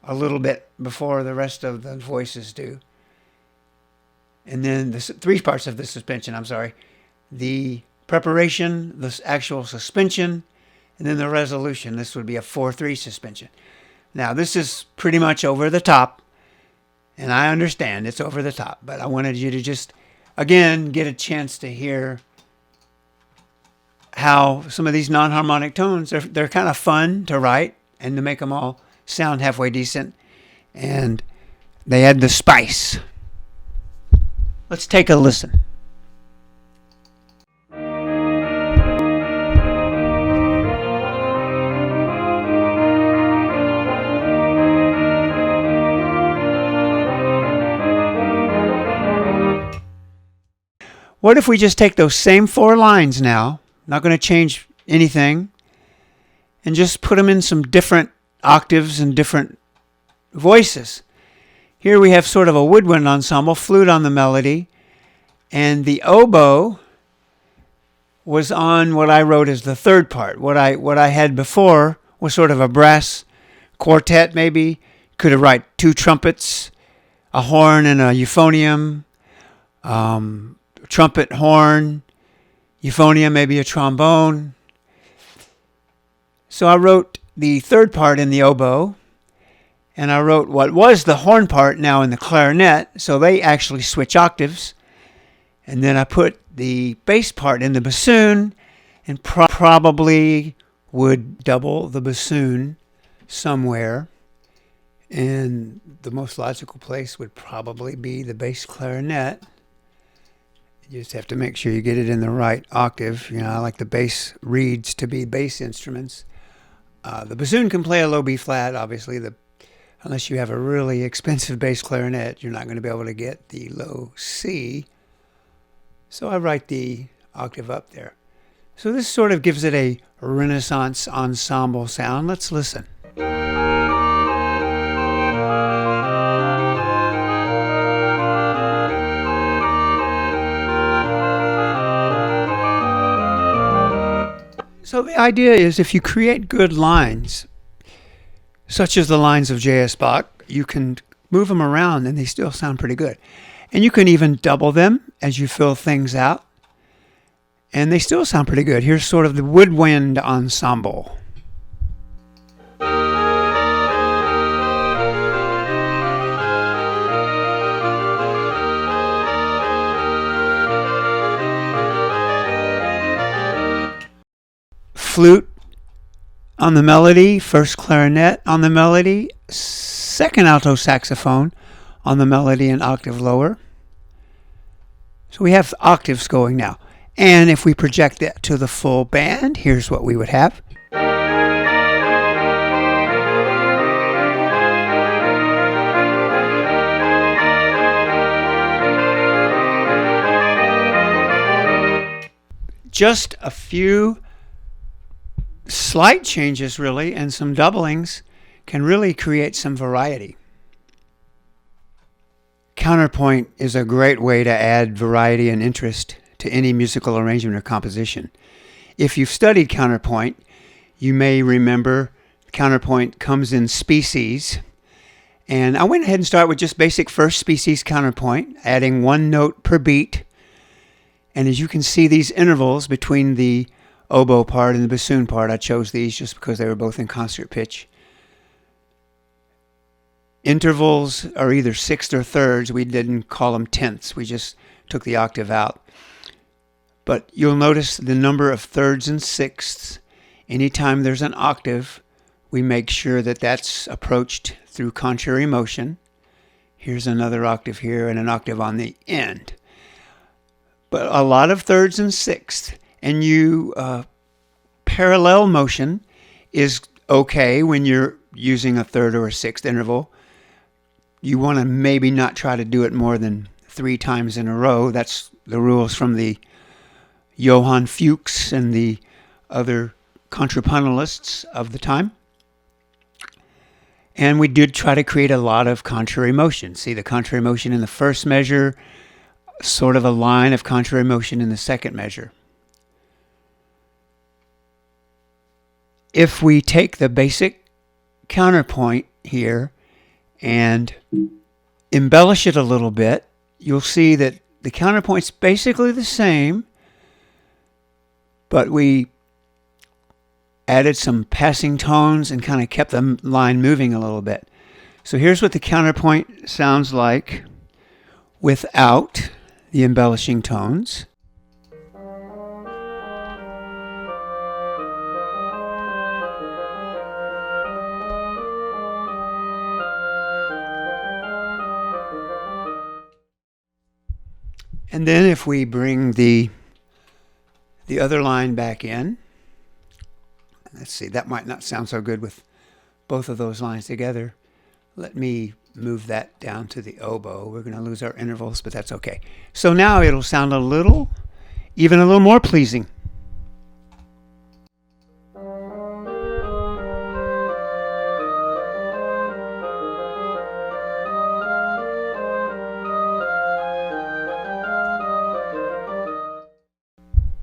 a little bit before the rest of the voices do. And then the 3 parts of the suspension, I'm sorry. The preparation, the actual suspension, and then the resolution. This would be a 4/3 suspension. Now, this is pretty much over the top, and I understand it's over the top, but I wanted you to just, again, get a chance to hear how some of these non-harmonic tones, they're kind of fun to write and to make them all sound halfway decent, and they add the spice. Let's take a listen. What if we just take those same 4 lines now, not going to change anything, and just put them in some different octaves and different voices? Here we have sort of a woodwind ensemble, flute on the melody, and the oboe was on what I wrote as the 3rd part. What I had before was sort of a brass quartet, maybe. Could have write 2 trumpets, a horn and a euphonium, trumpet, horn, euphonium, maybe a trombone. So I wrote the 3rd part in the oboe, and I wrote what was the horn part now in the clarinet, so they actually switch octaves. And then I put the bass part in the bassoon, and probably would double the bassoon somewhere. And the most logical place would probably be the bass clarinet. You just have to make sure you get it in the right octave. You know, I like the bass reeds to be bass instruments. The bassoon can play a low B flat, obviously. Unless you have a really expensive bass clarinet, you're not going to be able to get the low C. So I write the octave up there. So this sort of gives it a Renaissance ensemble sound. Let's listen. So the idea is, if you create good lines, such as the lines of J.S. Bach, you can move them around and they still sound pretty good. And you can even double them as you fill things out, and they still sound pretty good. Here's sort of the woodwind ensemble. Flute on the melody, 1st clarinet on the melody, 2nd alto saxophone on the melody, an octave lower. So we have octaves going now. And if we project that to the full band, here's what we would have. Just a few slight changes, really, and some doublings can really create some variety. Counterpoint is a great way to add variety and interest to any musical arrangement or composition. If you've studied counterpoint, you may remember counterpoint comes in species. And I went ahead and started with just basic first species counterpoint, adding one note per beat. And as you can see, these intervals between the oboe part and the bassoon part, I chose these just because they were both in concert pitch. Intervals are either sixths or thirds. We didn't call them tenths. We just took the octave out. But you'll notice the number of thirds and sixths. Anytime there's an octave, we make sure that that's approached through contrary motion. Here's another octave here and an octave on the end. But a lot of thirds and sixths. And parallel motion is okay when you're using a third or a sixth interval. You want to maybe not try to do it more than 3 times in a row. That's the rules from the Johann Fuchs and the other contrapuntalists of the time. And we did try to create a lot of contrary motion. See the contrary motion in the first measure, sort of a line of contrary motion in the second measure. If we take the basic counterpoint here and embellish it a little bit, you'll see that the counterpoint's basically the same, but we added some passing tones and kind of kept the line moving a little bit. So here's what the counterpoint sounds like without the embellishing tones. And then if we bring the other line back in, let's see, that might not sound so good with both of those lines together. Let me move that down to the oboe. We're going to lose our intervals, but that's okay. So now it'll sound even a little more pleasing.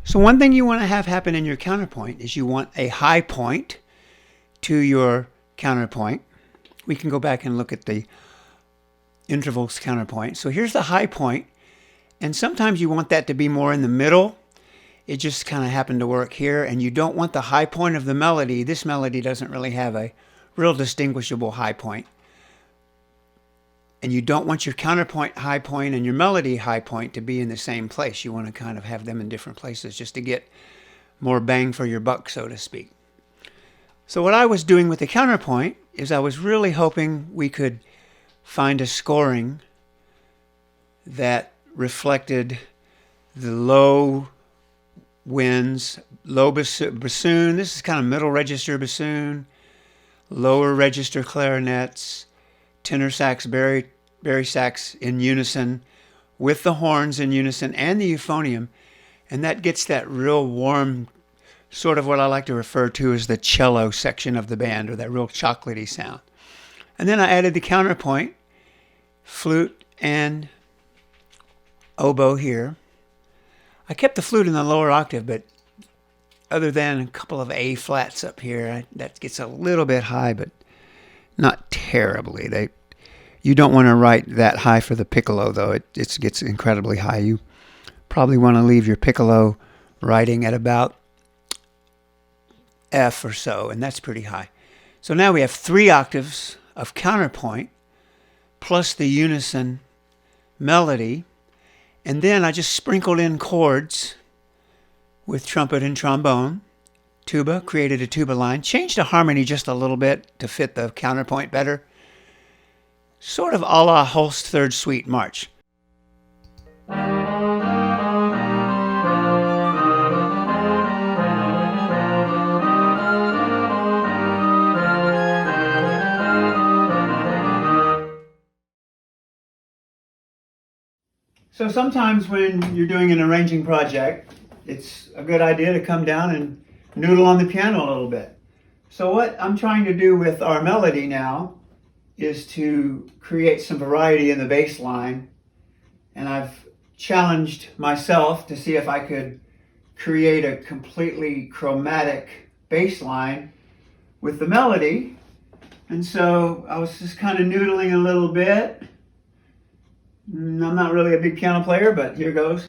So one thing you want to have happen in your counterpoint is you want a high point to your counterpoint. We can go back and look at the intervals counterpoint. So here's the high point, and sometimes you want that to be more in the middle. It just kind of happened to work here, and you don't want the high point of the melody. This melody doesn't really have a real distinguishable high point. And you don't want your counterpoint high point and your melody high point to be in the same place. You want to kind of have them in different places just to get more bang for your buck, so to speak. So what I was doing with the counterpoint is I was really hoping we could find a scoring that reflected the low winds, low bassoon. This is kind of middle register bassoon, lower register clarinets, tenor sax, bari sax in unison, with the horns in unison and the euphonium, and that gets that real warm, sort of what I like to refer to as the cello section of the band, or that real chocolatey sound. And then I added the counterpoint, flute and oboe here. I kept the flute in the lower octave, but other than a couple of A flats up here, that gets a little bit high, but not terribly. You don't want to write that high for the piccolo, though. It gets incredibly high. You probably want to leave your piccolo writing at about F or so, and that's pretty high. So now we have 3 octaves of counterpoint plus the unison melody, and then I just sprinkled in chords with trumpet and trombone. Tuba, created a tuba line, changed the harmony just a little bit to fit the counterpoint better. Sort of a la Holst Third Suite March. So sometimes when you're doing an arranging project, it's a good idea to come down and noodle on the piano a little bit. So what I'm trying to do with our melody now is to create some variety in the bass line. And I've challenged myself to see if I could create a completely chromatic bass line with the melody. And so I was just kind of noodling a little bit. I'm not really a big piano player, but here goes.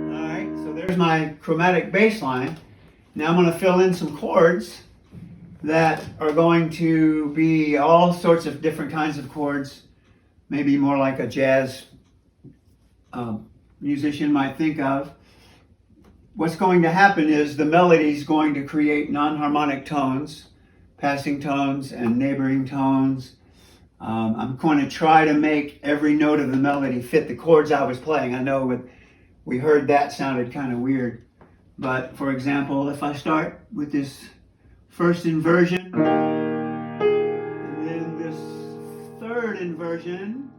Alright, so there's my chromatic bass line. Now I'm going to fill in some chords that are going to be all sorts of different kinds of chords, maybe more like a jazz musician might think of. What's going to happen is the melody is going to create non-harmonic tones, passing tones and neighboring tones. I'm going to try to make every note of the melody fit the chords I was playing. I know we heard that sounded kind of weird, but for example, if I start with this first inversion, and then this third inversion,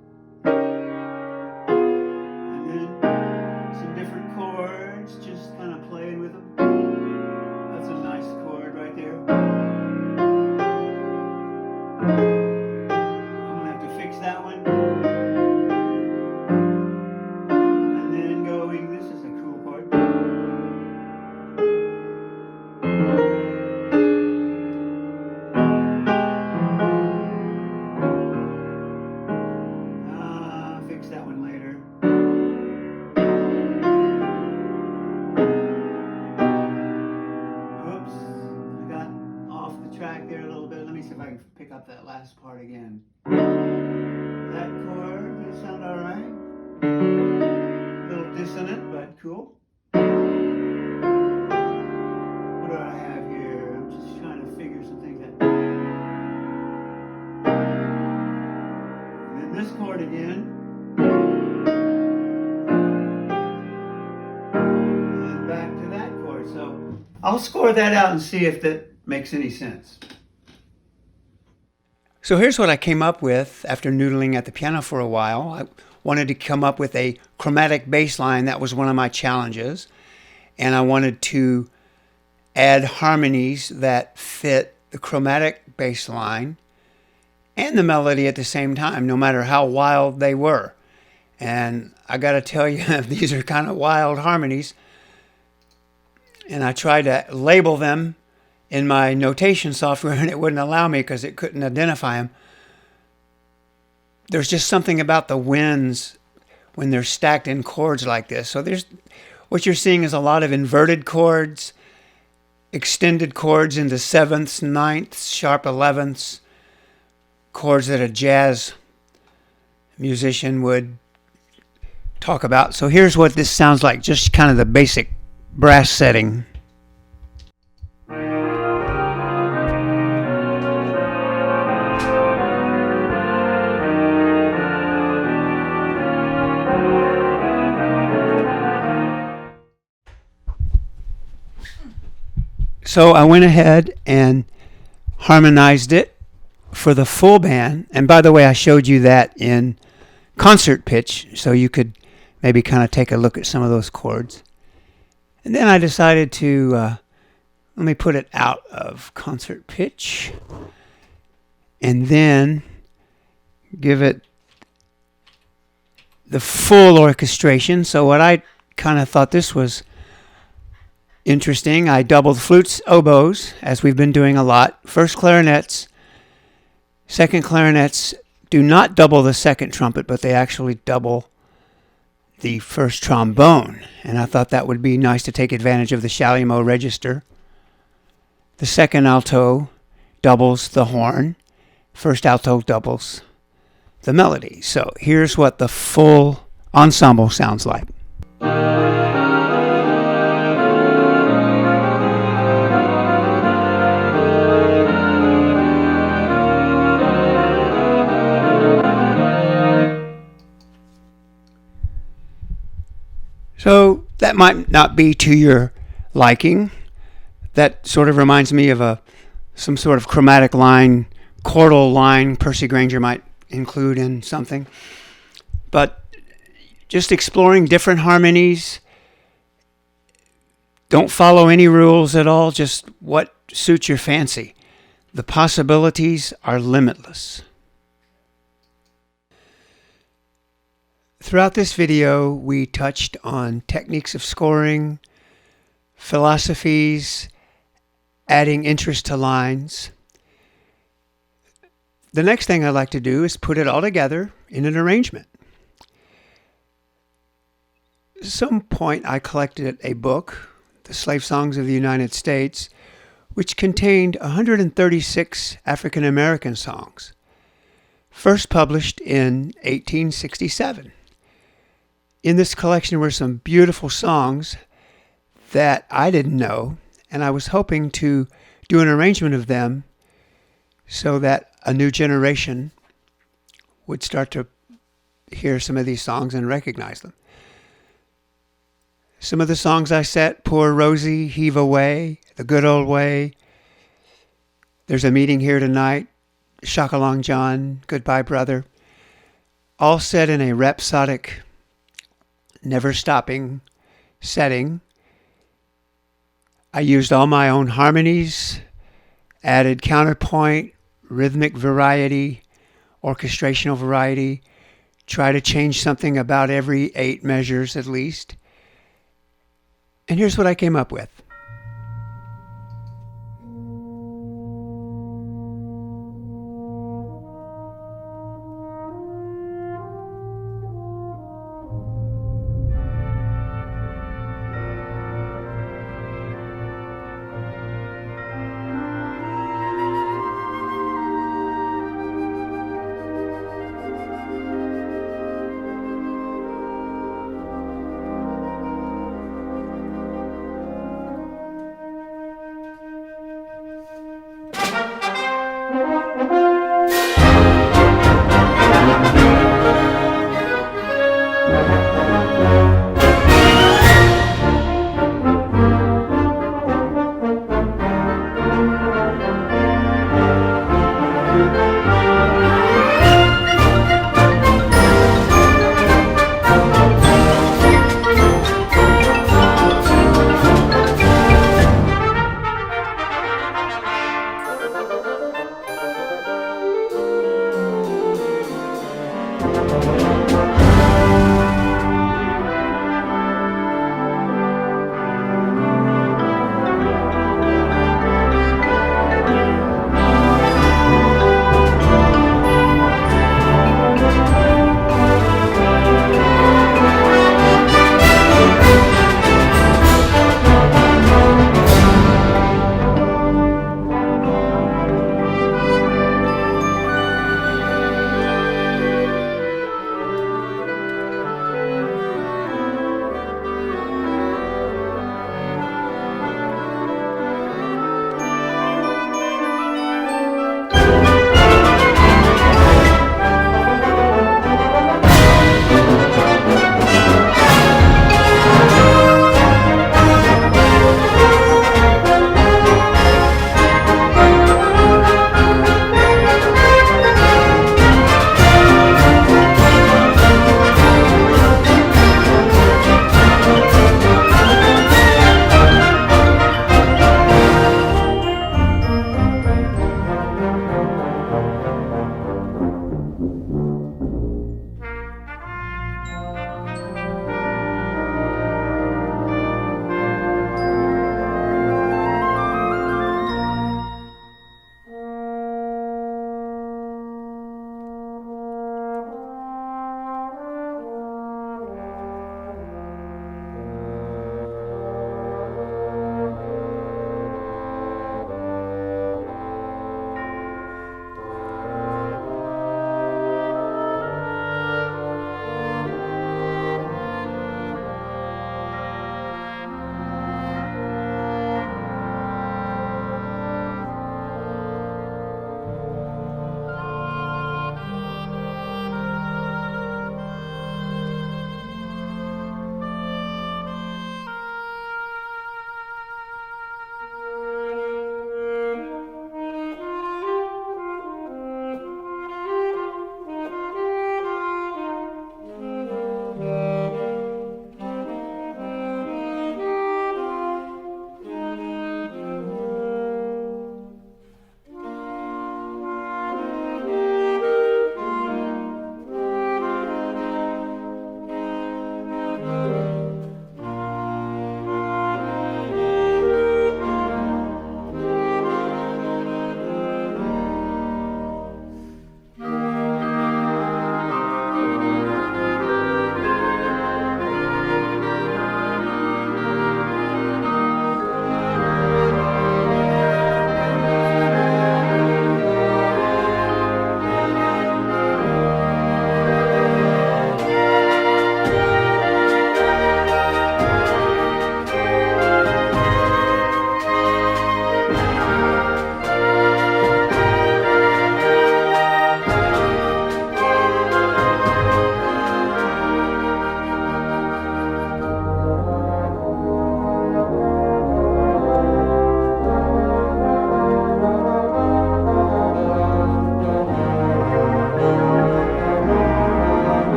and then some different chords, just kind of playing with them. That's a nice chord right there. I'm gonna have to fix that one. And then going, this is a cool chord. Fix that one later. Oops, I got off the track there a little bit. Let me see if I can pick up that last part again. That chord, does it sound all right? A little dissonant, but cool. What do I have here? I'm just trying to figure some things out. And then this chord again. And back to that chord. So I'll score that out and see if that makes any sense. So here's what I came up with after noodling at the piano for a while. I wanted to come up with a chromatic bass line. That was one of my challenges. And I wanted to add harmonies that fit the chromatic bass line and the melody at the same time, no matter how wild they were. And I got to tell you, these are kind of wild harmonies. And I tried to label them in my notation software, and it wouldn't allow me because it couldn't identify them. There's just something about the winds when they're stacked in chords like this. So what you're seeing is a lot of inverted chords, extended chords into sevenths, ninths, sharp 11ths, chords that a jazz musician would talk about. So here's what this sounds like, just kind of the basic brass setting. So I went ahead and harmonized it for the full band. And by the way, I showed you that in concert pitch, so you could maybe kind of take a look at some of those chords. And then I decided to, let me put it out of concert pitch, and then give it the full orchestration. So what I kind of thought this was interesting, I doubled flutes, oboes, as we've been doing a lot. First clarinets, second clarinets do not double the second trumpet, but they actually double the first trombone. And I thought that would be nice to take advantage of the Chalumeau register. The second alto doubles the horn. First alto doubles the melody. So here's what the full ensemble sounds like. So that might not be to your liking. That sort of reminds me of some sort of chromatic line, chordal line Percy Grainger might include in something. But just exploring different harmonies. Don't follow any rules at all, just what suits your fancy. The possibilities are limitless. Throughout this video, we touched on techniques of scoring, philosophies, adding interest to lines. The next thing I'd like to do is put it all together in an arrangement. At some point, I collected a book, The Slave Songs of the United States, which contained 136 African American songs, first published in 1867. In this collection were some beautiful songs that I didn't know, and I was hoping to do an arrangement of them so that a new generation would start to hear some of these songs and recognize them. Some of the songs I set: Poor Rosie, Heave Away, The Good Old Way, There's a Meeting Here Tonight, Shock-along John, Goodbye Brother, all set in a rhapsodic, never-stopping setting. I used all my own harmonies, added counterpoint, rhythmic variety, orchestrational variety, try to change something about every 8 measures at least. And here's what I came up with.